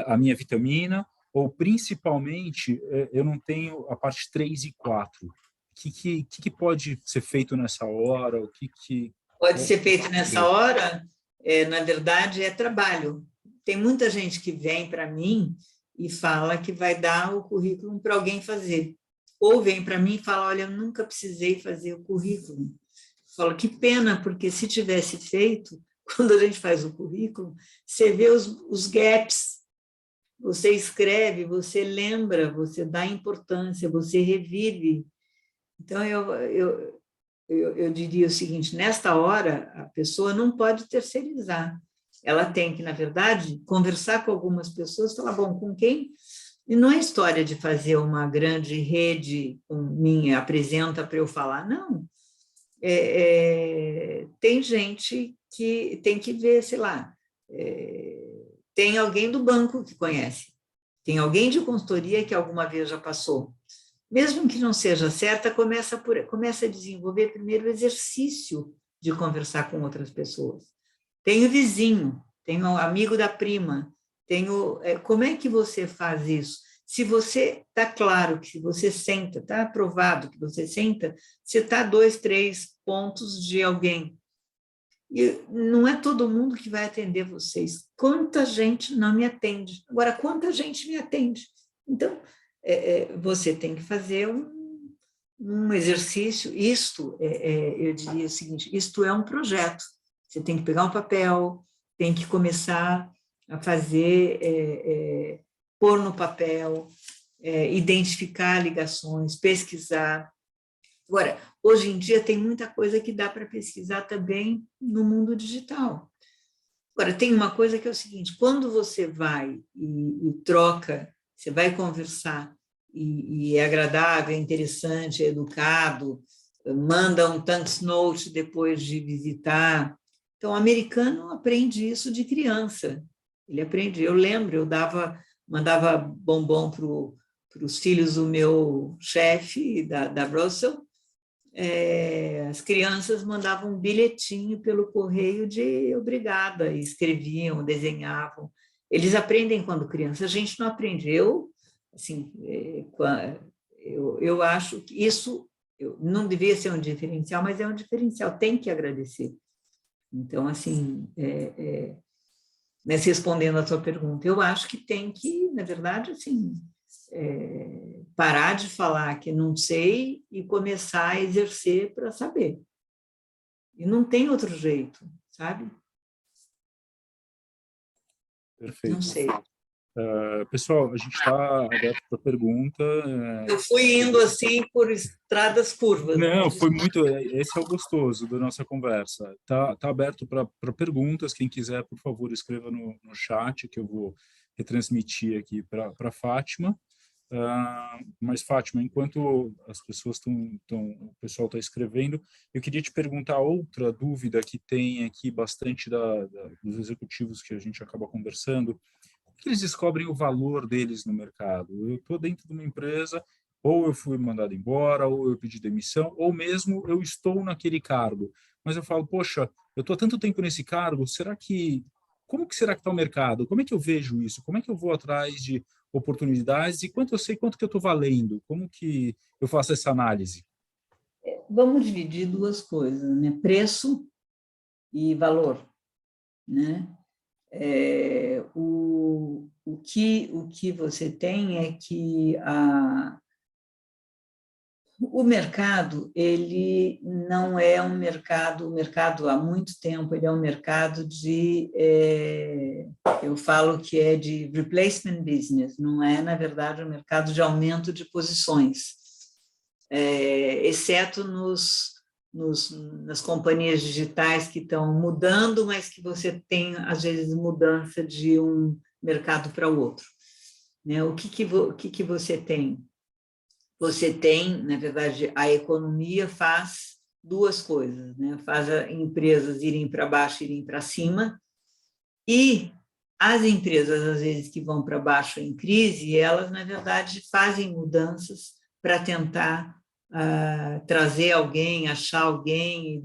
a minha vitamina, ou principalmente eu não tenho a parte 3 e 4? O que pode ser feito nessa hora? Pode ser feito nessa hora, na verdade, é trabalho. Tem muita gente que vem para mim e fala que vai dar o currículo para alguém fazer. Ou vem para mim e fala, olha, eu nunca precisei fazer o currículo. Eu falo, que pena, porque se tivesse feito, quando a gente faz o currículo, você vê os gaps, você escreve, você lembra, você dá importância, você revive. Então, eu diria o seguinte, nesta hora, a pessoa não pode terceirizar. Ela tem que, na verdade, conversar com algumas pessoas, falar, bom, com quem? E não é história de fazer uma grande rede, apresenta para eu falar, não. Tem gente que tem que ver, sei lá, tem alguém do banco que conhece, tem alguém de consultoria que alguma vez já passou. Mesmo que não seja certa, começa a desenvolver primeiro o exercício de conversar com outras pessoas. Tem o vizinho, tem o amigo da prima, tem como é que você faz isso? Se você está claro que se você senta, está aprovado que você senta, você está 2, 3 pontos de alguém. E não é todo mundo que vai atender vocês. Quanta gente não me atende? Agora, quanta gente me atende? Então, você tem que fazer um exercício. Eu diria o seguinte, isto é um projeto. Você tem que pegar um papel, tem que começar a fazer, pôr no papel, identificar ligações, pesquisar. Agora, hoje em dia tem muita coisa que dá para pesquisar também no mundo digital. Agora, tem uma coisa que é o seguinte, quando você vai e troca, você vai conversar, e é agradável, é interessante, é educado, manda um thanks note depois de visitar. Então, o americano aprende isso de criança. Ele aprende. Eu lembro, mandava bombom para os filhos do meu chefe, da Russell. As crianças mandavam um bilhetinho pelo correio de obrigada, e escreviam, desenhavam. Eles aprendem quando criança, a gente não aprende. Assim, eu acho que isso não devia ser um diferencial, mas é um diferencial, tem que agradecer. Então, assim, respondendo a sua pergunta, eu acho que tem que, na verdade, assim, parar de falar que não sei e começar a exercer para saber. E não tem outro jeito, sabe? Perfeito. Não sei. Pessoal, a gente está aberto para pergunta. Eu fui indo assim por estradas curvas. Não, foi muito. Esse é o gostoso da nossa conversa. Tá aberto para perguntas. Quem quiser, por favor, escreva no chat que eu vou retransmitir aqui para a Fátima. Mas, Fátima, enquanto as pessoas o pessoal está escrevendo, eu queria te perguntar outra dúvida que tem aqui bastante dos executivos que a gente acaba conversando. Como que eles descobrem o valor deles no mercado? Eu estou dentro de uma empresa, ou eu fui mandado embora, ou eu pedi demissão, ou mesmo eu estou naquele cargo. Mas eu falo, poxa, eu estou há tanto tempo nesse cargo, como que será que está o mercado? Como é que eu vejo isso? Como é que eu vou atrás de oportunidades e quanto eu sei quanto que eu estou valendo? Como que eu faço essa análise? Vamos dividir duas coisas, né? Preço e valor, né? O que você tem é que o mercado, ele não é um mercado, o mercado há muito tempo, ele é um mercado eu falo que é de replacement business, não é, na verdade, um mercado de aumento de posições, exceto nas companhias digitais que estão mudando, mas que você tem, às vezes, mudança de um mercado para o outro. Né? O que você tem? Você tem, na verdade, a economia faz duas coisas, né? Faz as empresas irem para baixo, irem para cima, e as empresas, às vezes, que vão para baixo em crise, elas, na verdade, fazem mudanças para tentar trazer alguém, achar alguém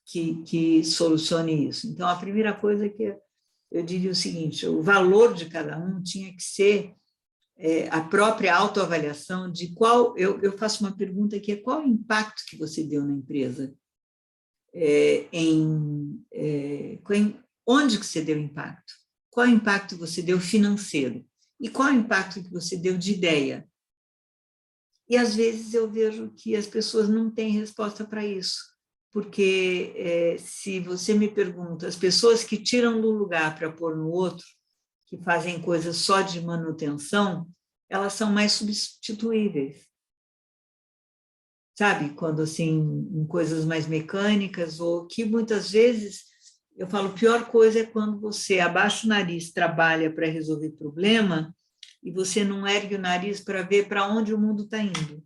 que solucione isso. Então, a primeira coisa que eu diria o seguinte, o valor de cada um tinha que ser a própria autoavaliação de eu faço uma pergunta que é qual o impacto que você deu na empresa? Onde que você deu impacto? Qual impacto você deu financeiro? E qual impacto que você deu de ideia? E, às vezes, eu vejo que as pessoas não têm resposta para isso, porque se você me pergunta, as pessoas que tiram de um lugar para pôr no outro, que fazem coisas só de manutenção, elas são mais substituíveis. Sabe? Quando, assim, em coisas mais mecânicas, ou que muitas vezes, eu falo, pior coisa é quando você abaixa o nariz, trabalha para resolver problema, e você não ergue o nariz para ver para onde o mundo está indo.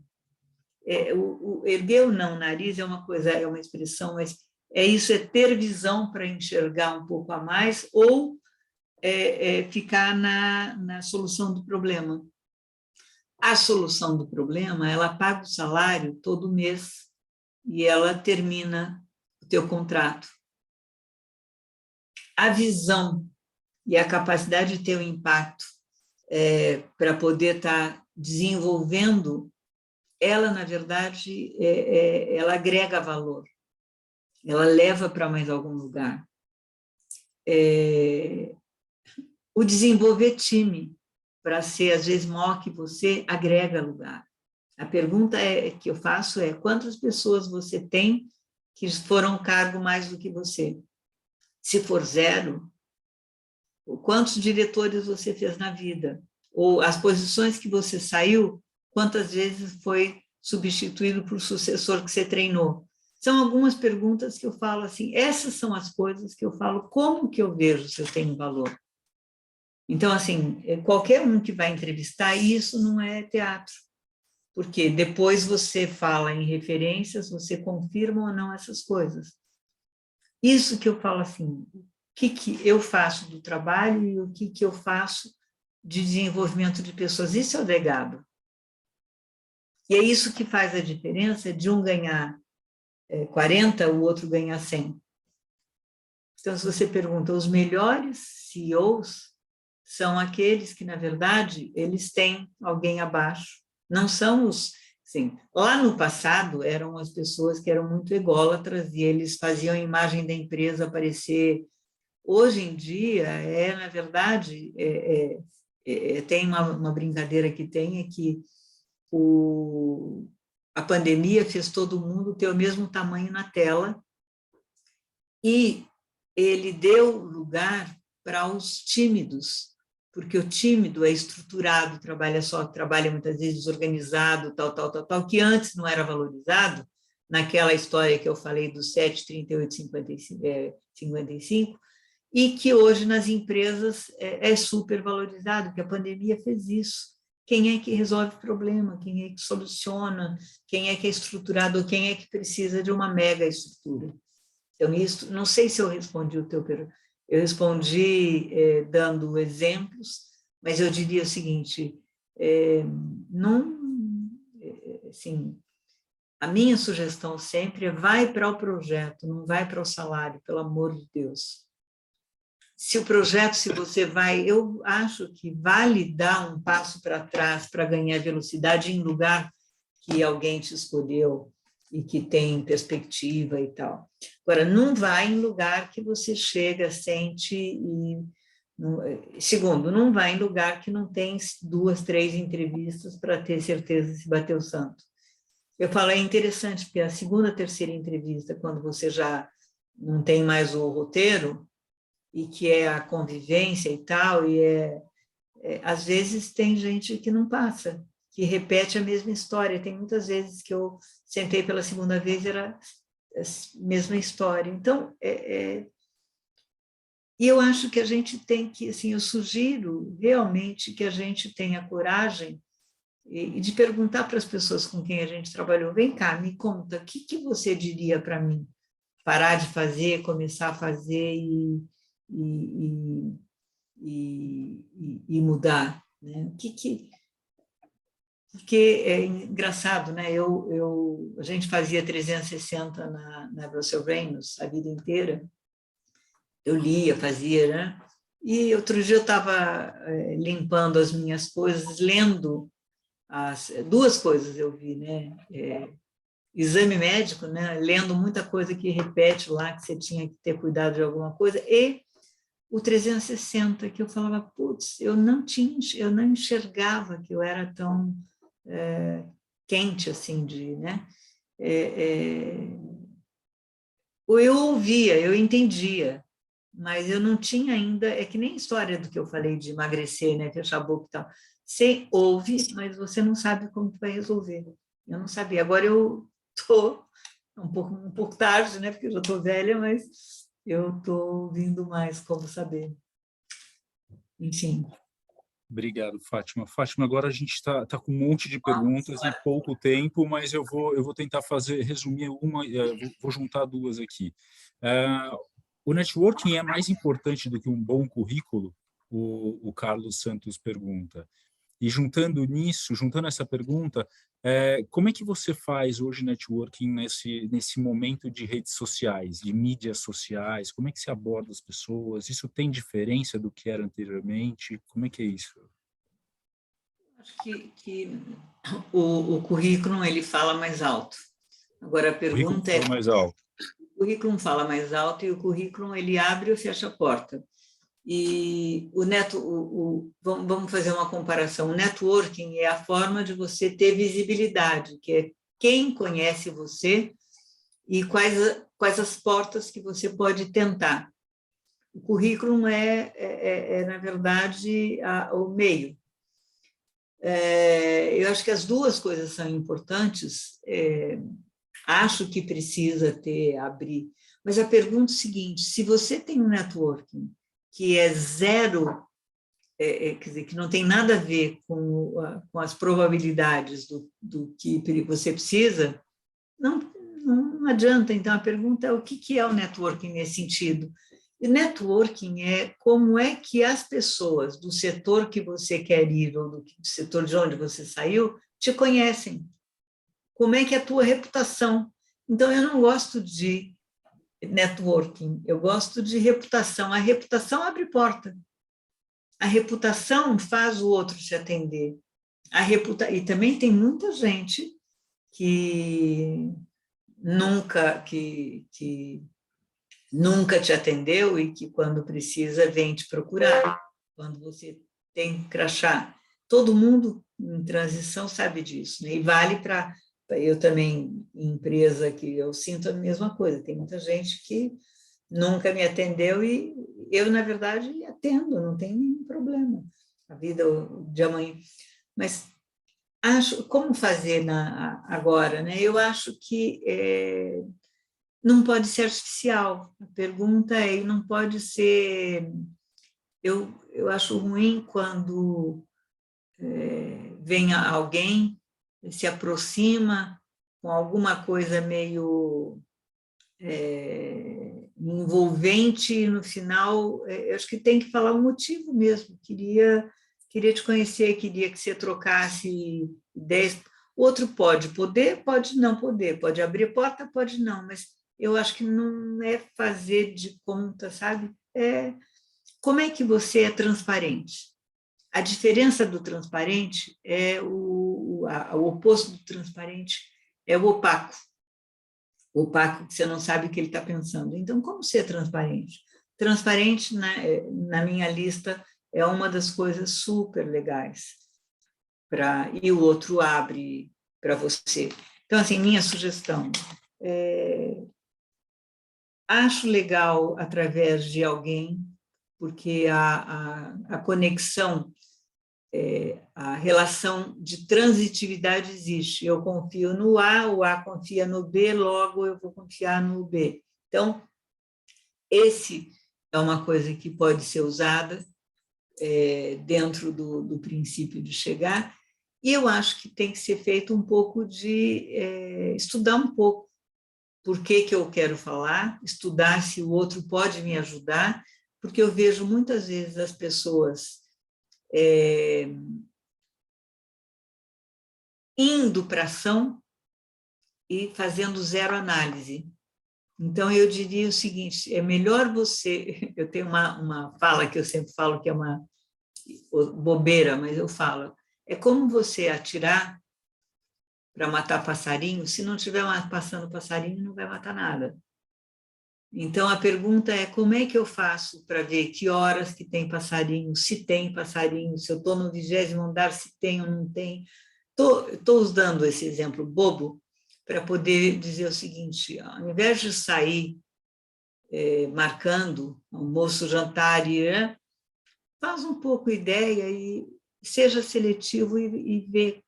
Erguer ou não o nariz é uma coisa, é uma expressão, mas isso, é ter visão para enxergar um pouco a mais, ou ficar na solução do problema. A solução do problema, ela paga o salário todo mês e ela termina o teu contrato. a visão e a capacidade de ter um impacto para poder estar desenvolvendo, ela, na verdade, ela agrega valor, ela leva para mais algum lugar. O desenvolver time, para ser, às vezes, maior que você, agrega lugar. A pergunta que eu faço é: quantas pessoas você tem que foram cargo mais do que você? Se for 0, quantos diretores você fez na vida? Ou as posições que você saiu, quantas vezes foi substituído por sucessor que você treinou? São algumas perguntas que eu falo assim, essas são as coisas que eu falo, como que eu vejo se eu tenho valor? Então, assim, qualquer um que vai entrevistar, isso não é teatro, porque depois você fala em referências, você confirma ou não essas coisas. Isso que eu falo assim, o que eu faço do trabalho e o que eu faço de desenvolvimento de pessoas, isso é o legado. E é isso que faz a diferença de um ganhar 40, o outro ganhar 100. Então, se você pergunta, os melhores CEOs são aqueles que, na verdade, eles têm alguém abaixo. Não são os... Assim, lá no passado, eram as pessoas que eram muito ególatras e eles faziam a imagem da empresa aparecer. Hoje em dia, na verdade, tem uma brincadeira que tem, é que a pandemia fez todo mundo ter o mesmo tamanho na tela e ele deu lugar para os tímidos, porque o tímido é estruturado, trabalha muitas vezes desorganizado, tal, que antes não era valorizado, naquela história que eu falei do 7, 38, 55, e que hoje nas empresas é super valorizado, porque a pandemia fez isso. Quem é que resolve o problema? Quem é que soluciona? Quem é que é estruturado? Ou quem é que precisa de uma mega estrutura? Então, isso, não sei se eu respondi o teu pergunta. Eu respondi dando exemplos, mas eu diria o seguinte, assim, a minha sugestão sempre é vai para o projeto, não vai para o salário, pelo amor de Deus. Se o projeto, se você vai, eu acho que vale dar um passo para trás para ganhar velocidade em lugar que alguém te escolheu e que tem perspectiva e tal. Agora, não vai em lugar que você chega, sente e... Segundo, não vai em lugar que não tem 2, 3 entrevistas para ter certeza se bateu o santo. Eu falo, é interessante, porque a segunda, terceira entrevista, quando você já não tem mais o roteiro, e que é a convivência e tal, às vezes tem gente que não passa, que repete a mesma história. Tem muitas vezes que eu sentei pela segunda vez e era a mesma história. Então, e eu acho que a gente tem que, assim, eu sugiro realmente que a gente tenha coragem e de perguntar para as pessoas com quem a gente trabalhou, vem cá, me conta, o que você diria para mim? Parar de fazer, começar a fazer e mudar, né? Porque é engraçado, né? A gente fazia 360 na Russell Reynolds a vida inteira. Eu lia, fazia, né? E outro dia eu estava limpando as minhas coisas, lendo duas coisas eu vi, né? Exame médico, né? Lendo muita coisa que repete lá, que você tinha que ter cuidado de alguma coisa, e o 360, que eu falava, putz, eu não enxergava que eu era tão quente assim, né? Eu ouvia, eu entendia, mas eu não tinha ainda, é que nem a história do que eu falei de emagrecer, né, fechar a boca e tal. Você ouve, mas você não sabe como vai resolver. Eu não sabia. Agora eu estou um pouco tarde, né, porque eu já estou velha, mas eu estou ouvindo mais como saber. Enfim. Obrigado, Fátima. Fátima, agora a gente está com um monte de perguntas e pouco tempo, mas eu vou tentar resumir uma, vou juntar duas aqui. O networking é mais importante do que um bom currículo? O Carlos Santos pergunta. E juntando essa pergunta, como é que você faz hoje networking nesse momento de redes sociais, de mídias sociais? Como é que você aborda as pessoas? Isso tem diferença do que era anteriormente? Como é que é isso? Acho que o currículo ele fala mais alto. Agora, a O currículo pergunta é, fala mais alto. o currículo fala mais alto e o currículo ele abre ou fecha a porta. E vamos fazer uma comparação. O networking é a forma de você ter visibilidade, que é quem conhece você e quais as portas que você pode tentar. O currículo na verdade, o meio. Eu acho que as duas coisas são importantes. Acho que precisa abrir. Mas a pergunta é a seguinte: se você tem um networking que é zero, quer dizer, que não tem nada a ver com as probabilidades do que você precisa, não adianta. Então, a pergunta é o que é o networking nesse sentido? E networking é como é que as pessoas do setor que você quer ir ou do setor de onde você saiu te conhecem. Como é que é a tua reputação? Então, eu não gosto de networking, eu gosto de reputação. A reputação abre porta. A reputação faz o outro te atender. E também tem muita gente que nunca te atendeu e que, quando precisa, vem te procurar. Quando você tem crachá. Todo mundo em transição sabe disso, né? E vale para... Eu também, em empresa, que eu sinto a mesma coisa. Tem muita gente que nunca me atendeu e eu, na verdade, atendo, não tem nenhum problema. A vida de amanhã. Mas como fazer agora, né? Eu acho que não pode ser artificial. A pergunta não pode ser... Eu acho ruim quando vem alguém, se aproxima com alguma coisa meio envolvente e, no final, eu acho que tem que falar o motivo mesmo. Queria te conhecer, queria que você trocasse ideias. Outro pode não poder, pode abrir porta, pode não, mas eu acho que não é fazer de conta, sabe? Como é que você é transparente? A diferença do transparente o oposto do transparente é o opaco. O opaco, que você não sabe o que ele está pensando. Então, como ser transparente? Transparente, na minha lista, é uma das coisas super legais. E o outro abre para você. Então, assim, minha sugestão, acho legal através de alguém, porque a conexão, a relação de transitividade existe. Eu confio no A, o A confia no B, logo eu vou confiar no B. Então, esse é uma coisa que pode ser usada dentro do princípio de chegar, e eu acho que tem que ser feito um pouco de estudar um pouco por que eu quero falar, estudar se o outro pode me ajudar, porque eu vejo muitas vezes as pessoas indo para a ação e fazendo zero análise. Então, eu diria o seguinte, é melhor você... Eu tenho uma fala que eu sempre falo que é uma bobeira, mas eu falo, é como você atirar para matar passarinho, se não estiver passando passarinho, não vai matar nada. Então, a pergunta é, como é que eu faço para ver que horas que tem passarinho, se tem passarinho, se eu estou no 20º andar, se tem ou não tem. Estou usando esse exemplo bobo para poder dizer o seguinte, ao invés de sair marcando almoço, jantar, faz um pouco ideia e seja seletivo e vê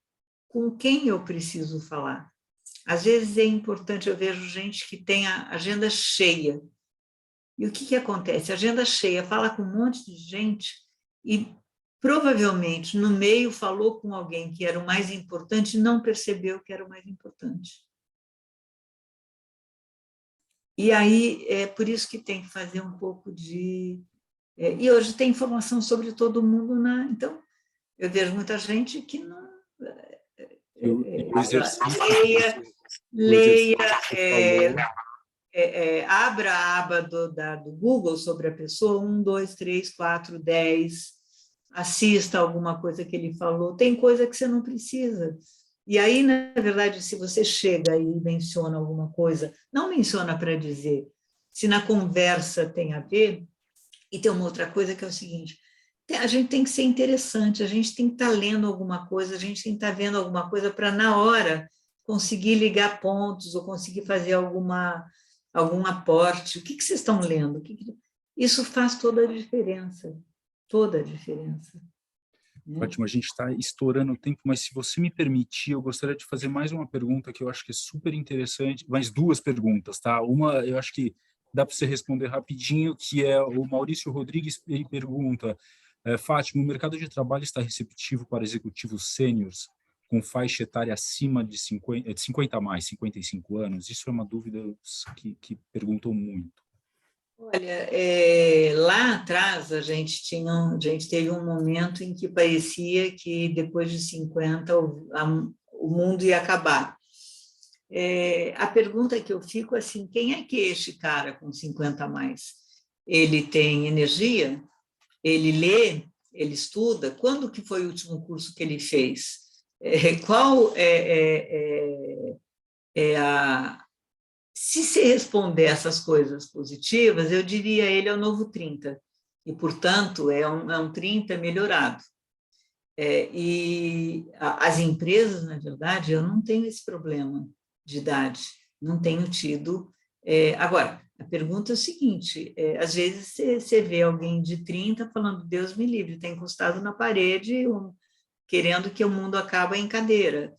com quem eu preciso falar. Às vezes é importante, eu vejo gente que tem a agenda cheia. E o que acontece? A agenda cheia, fala com um monte de gente e provavelmente no meio falou com alguém que era o mais importante e não percebeu que era o mais importante. E aí é por isso que tem que fazer um pouco de... E hoje tem informação sobre todo mundo, então Eu vejo muita gente que não... O exercício leia, falou, abra a aba do Google sobre a pessoa, 1, 2, 3, 4, 10, assista alguma coisa que ele falou, tem coisa que você não precisa. E aí, na verdade, se você chega e menciona alguma coisa, não menciona para dizer, se na conversa tem a ver, e tem uma outra coisa que é o seguinte, a gente tem que ser interessante, a gente tem que estar lendo alguma coisa, a gente tem que estar vendo alguma coisa para, na hora, conseguir ligar pontos ou conseguir fazer algum aporte. O que vocês estão lendo? Isso faz toda a diferença, toda a diferença. Fátima, a gente está estourando o tempo, mas se você me permitir, eu gostaria de fazer mais uma pergunta que eu acho que é super interessante, mais duas perguntas, tá? Uma, eu acho que dá para você responder rapidinho, que é o Maurício Rodrigues, ele pergunta, Fátima, o mercado de trabalho está receptivo para executivos sêniores com faixa etária acima de 50 a mais, 55 anos? Isso é uma dúvida que perguntou muito. Olha, lá atrás a gente teve um momento em que parecia que depois de 50 o mundo ia acabar. A pergunta que eu fico é assim, quem é que é este cara com 50 a mais? Ele tem energia? Ele lê? Ele estuda? Quando que foi o último curso que ele fez? Qual a... Se você responder essas coisas positivas, eu diria ele é o novo 30, e, portanto, é um 30 melhorado. E as empresas, na verdade, eu não tenho esse problema de idade, não tenho tido. Agora, a pergunta é o seguinte, às vezes você vê alguém de 30 falando, Deus me livre, está encostado na parede, querendo que o mundo acabe em cadeira.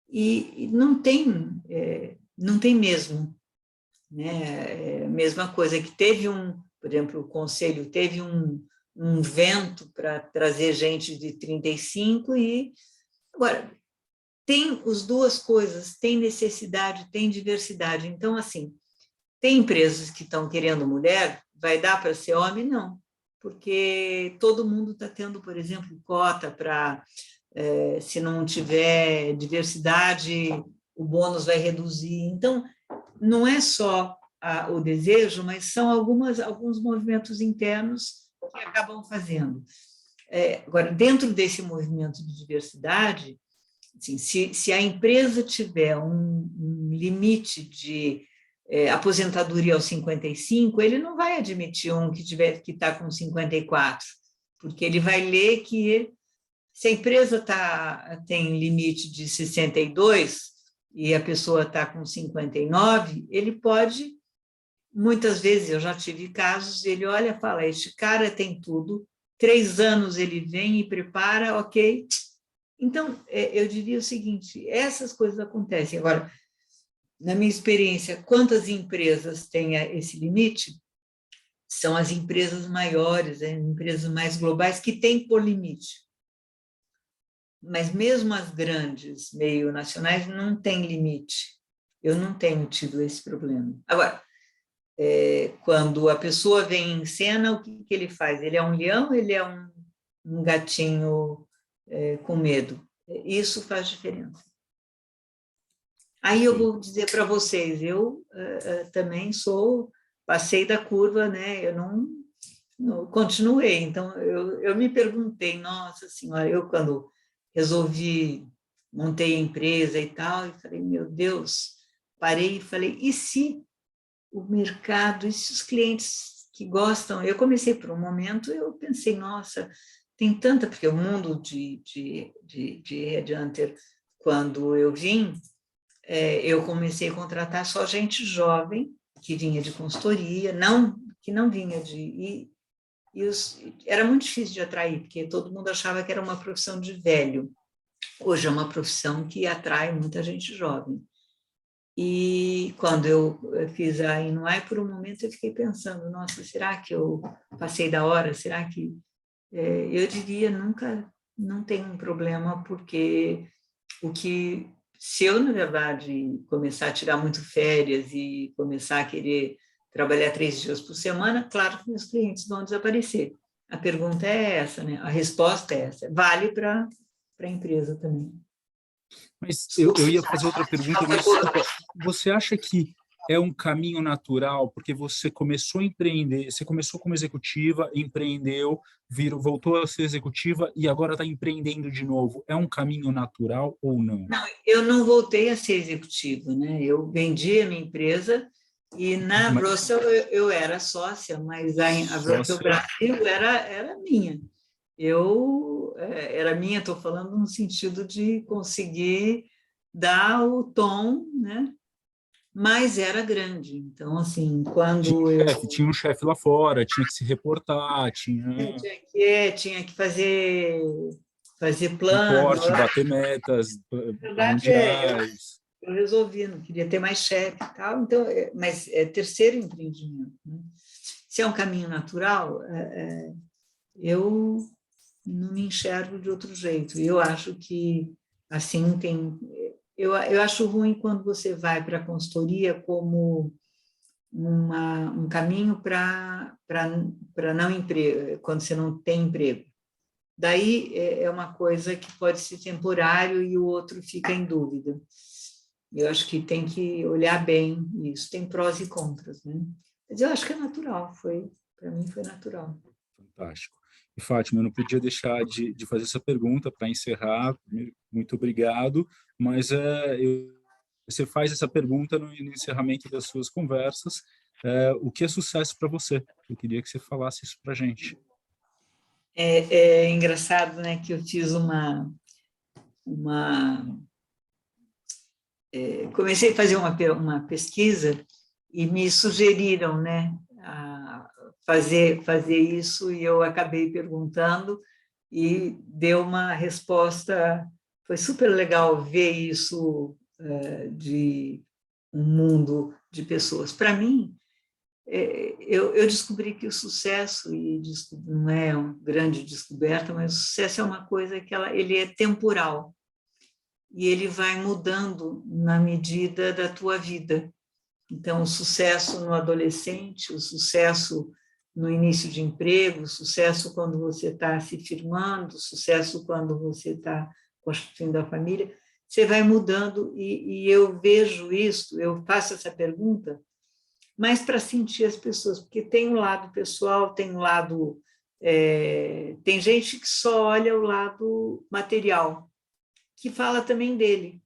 E não tem mesmo, né? Mesma coisa que teve por exemplo, o conselho teve um vento para trazer gente de 35 e agora tem as duas coisas, tem necessidade, tem diversidade. Então, assim, tem empresas que estão querendo mulher, vai dar para ser homem? Não, porque todo mundo está tendo, por exemplo, cota para se não tiver diversidade, o bônus vai reduzir. Então, não é só o desejo, mas são alguns movimentos internos que acabam fazendo. Agora, dentro desse movimento de diversidade, assim, se a empresa tiver um limite de aposentadoria aos 55, ele não vai admitir um que está com 54, porque ele vai ler que se a empresa tem limite de 62 e a pessoa está com 59, ele pode, muitas vezes, eu já tive casos, ele olha e fala, este cara tem tudo, 3 anos ele vem e prepara, ok. Então, eu diria o seguinte, essas coisas acontecem. Agora, na minha experiência, quantas empresas têm esse limite? São as empresas maiores, as empresas mais globais que têm por limite. Mas mesmo as grandes, meio nacionais, não tem limite. Eu não tenho tido esse problema. Agora, quando a pessoa vem em cena, o que ele faz? Ele é um leão, ele é um gatinho com medo? Isso faz diferença. Aí eu vou dizer para vocês, eu também passei da curva, né? Eu não continuei. Então, eu me perguntei, nossa senhora, eu quando montei a empresa e tal, e falei, meu Deus, parei e falei, e se o mercado, e se os clientes que gostam, eu comecei por um momento, eu pensei, nossa, tem tanta, porque o mundo de headhunter, quando eu vim, eu comecei a contratar só gente jovem, que vinha de consultoria, que não vinha era muito difícil de atrair, porque todo mundo achava que era uma profissão de velho. Hoje é uma profissão que atrai muita gente jovem. E quando eu fiz a Inuai, por um momento eu fiquei pensando, nossa, será que eu passei da hora? Será que... eu diria, nunca, não tem um problema, porque se eu, na verdade, começar a tirar muito férias e começar a querer trabalhar 3 dias por semana, claro que meus clientes vão desaparecer. a pergunta é essa, né? A resposta é essa. Vale para a empresa também. Mas eu ia fazer outra pergunta, mas desculpa, você acha que é um caminho natural, porque você começou a empreender, você começou como executiva, empreendeu, voltou a ser executiva e agora está empreendendo de novo. É um caminho natural ou não? Não, eu não voltei a ser executiva, né? Eu vendi a minha empresa e na Brussels eu era sócia, mas a Brussels Brasil era minha. Era minha, estou falando no sentido de conseguir dar o tom, né? Mas era grande. Então, assim, quando tinha um chefe lá fora, tinha que se reportar, tinha que fazer plano. Reporte, bater metas Na verdade, mundiais. eu resolvi, não queria ter mais chefe e tal, então, mas é terceiro empreendimento. Né? Se é um caminho natural, eu não me enxergo de outro jeito. Eu acho que, assim, eu acho ruim quando você vai para a consultoria como um caminho para não emprego, quando você não tem emprego. Daí é uma coisa que pode ser temporário e o outro fica em dúvida. Eu acho que tem que olhar bem isso. Tem prós e contras, né? Mas eu acho que é natural. Para mim foi natural. Fantástico. E, Fátima, eu não podia deixar de fazer essa pergunta para encerrar. Muito obrigado. Mas você faz essa pergunta no encerramento das suas conversas. O que é sucesso para você? Eu queria que você falasse isso para a gente. É engraçado, né, que eu fiz comecei a fazer uma pesquisa e me sugeriram, né, a fazer isso, e eu acabei perguntando e deu uma resposta. Foi super legal ver isso de um mundo de pessoas. Para mim, eu descobri que o sucesso, e não é uma grande descoberta, mas o sucesso é uma coisa que ele é temporal e ele vai mudando na medida da tua vida. Então, o sucesso no adolescente, o sucesso no início de emprego, o sucesso quando você está se firmando, o sucesso quando você está constituindo a família, você vai mudando e eu vejo isso, eu faço essa pergunta, mas para sentir as pessoas, porque tem um lado pessoal, tem um lado... tem gente que só olha o lado material, que fala também dele.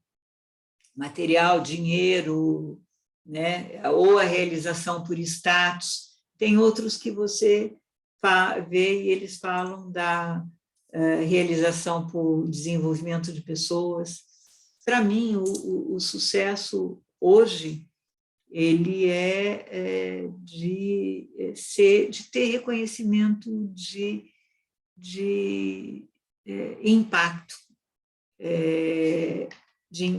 Material, dinheiro, né? Ou a realização por status. Tem outros que você vê e eles falam da realização por desenvolvimento de pessoas. Para mim, o sucesso hoje ele de ter reconhecimento de impacto.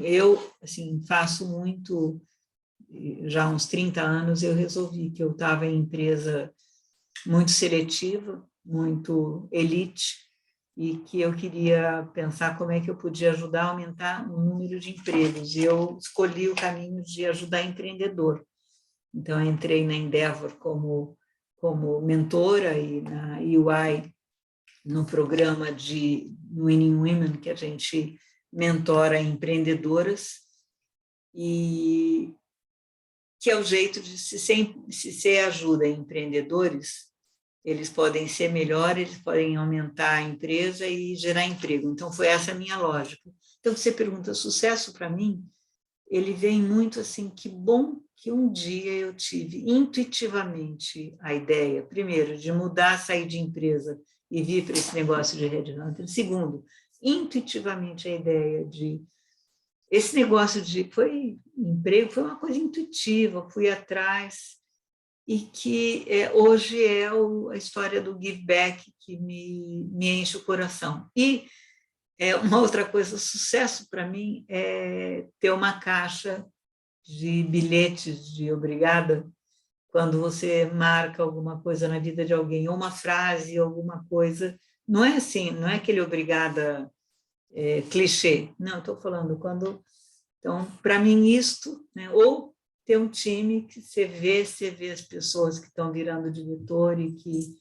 Eu assim, faço muito, já há uns 30 anos eu resolvi que eu estava em empresa muito seletiva, muito elite, e que eu queria pensar como é que eu podia ajudar a aumentar o número de empregos. E eu escolhi o caminho de ajudar empreendedor. Então, eu entrei na Endeavor como mentora e na EY, no programa no Winning Women, que a gente mentora empreendedoras, e que é o jeito de se você ajuda empreendedores, eles podem ser melhor, eles podem aumentar a empresa e gerar emprego. Então, foi essa a minha lógica. Então, você pergunta, sucesso para mim, ele vem muito assim, que bom que um dia eu tive intuitivamente a ideia, primeiro, de mudar, sair de empresa e vir para esse negócio de headhunter. Segundo, intuitivamente a ideia de... Esse negócio foi emprego, foi uma coisa intuitiva, fui atrás, e que hoje é a história do give back que me enche o coração. E uma outra coisa, sucesso para mim é ter uma caixa de bilhetes de obrigada quando você marca alguma coisa na vida de alguém, ou uma frase, alguma coisa. Não é assim, não é aquele obrigada clichê. Não, estou falando quando... Então, para mim, isto, né, ou ter um time que você vê as pessoas que estão virando diretor e que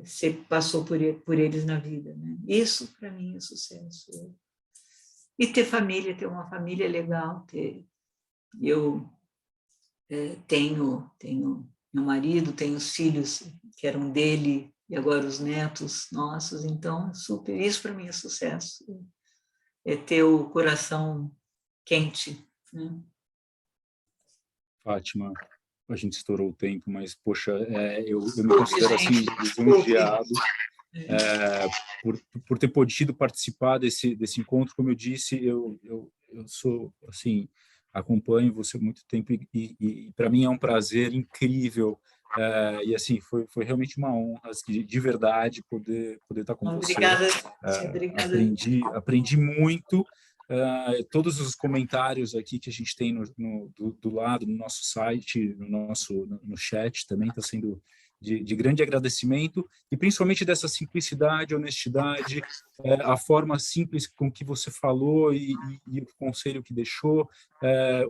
você passou por eles na vida, né? Isso, para mim, é sucesso. E ter família, ter uma família legal. Eu tenho meu marido, tenho os filhos que eram dele, e agora os netos nossos, então, super, isso para mim é sucesso. É ter o coração quente, né? Fátima, a gente estourou o tempo, mas, poxa, eu me considero, assim, lisonjeado por ter podido participar desse encontro. Como eu disse, eu sou, assim, acompanho você há muito tempo e para mim é um prazer incrível. E assim foi realmente uma honra, assim, de verdade poder estar com você. Obrigada, obrigada. Aprendi muito. Todos os comentários aqui que a gente tem do lado, no nosso site, no chat, também está sendo de grande agradecimento, e principalmente dessa simplicidade, honestidade, a forma simples com que você falou e o conselho que deixou,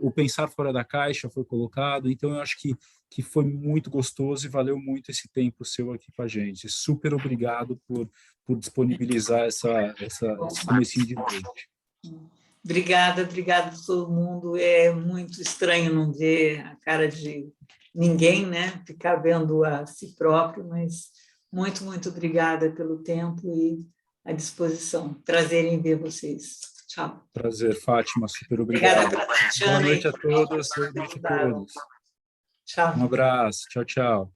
o pensar fora da caixa foi colocado. Então eu acho que foi muito gostoso e valeu muito esse tempo seu aqui com a gente. Super obrigado por disponibilizar esse comecinho de noite. Obrigada a todo mundo. É muito estranho não ver a cara de ninguém, né? Ficar vendo a si próprio, mas muito, muito obrigada pelo tempo e a disposição. Prazer em ver vocês. Tchau. Prazer, Fátima, super obrigado. Boa noite a todas, boa noite a todos. Tchau. Um abraço, tchau, tchau.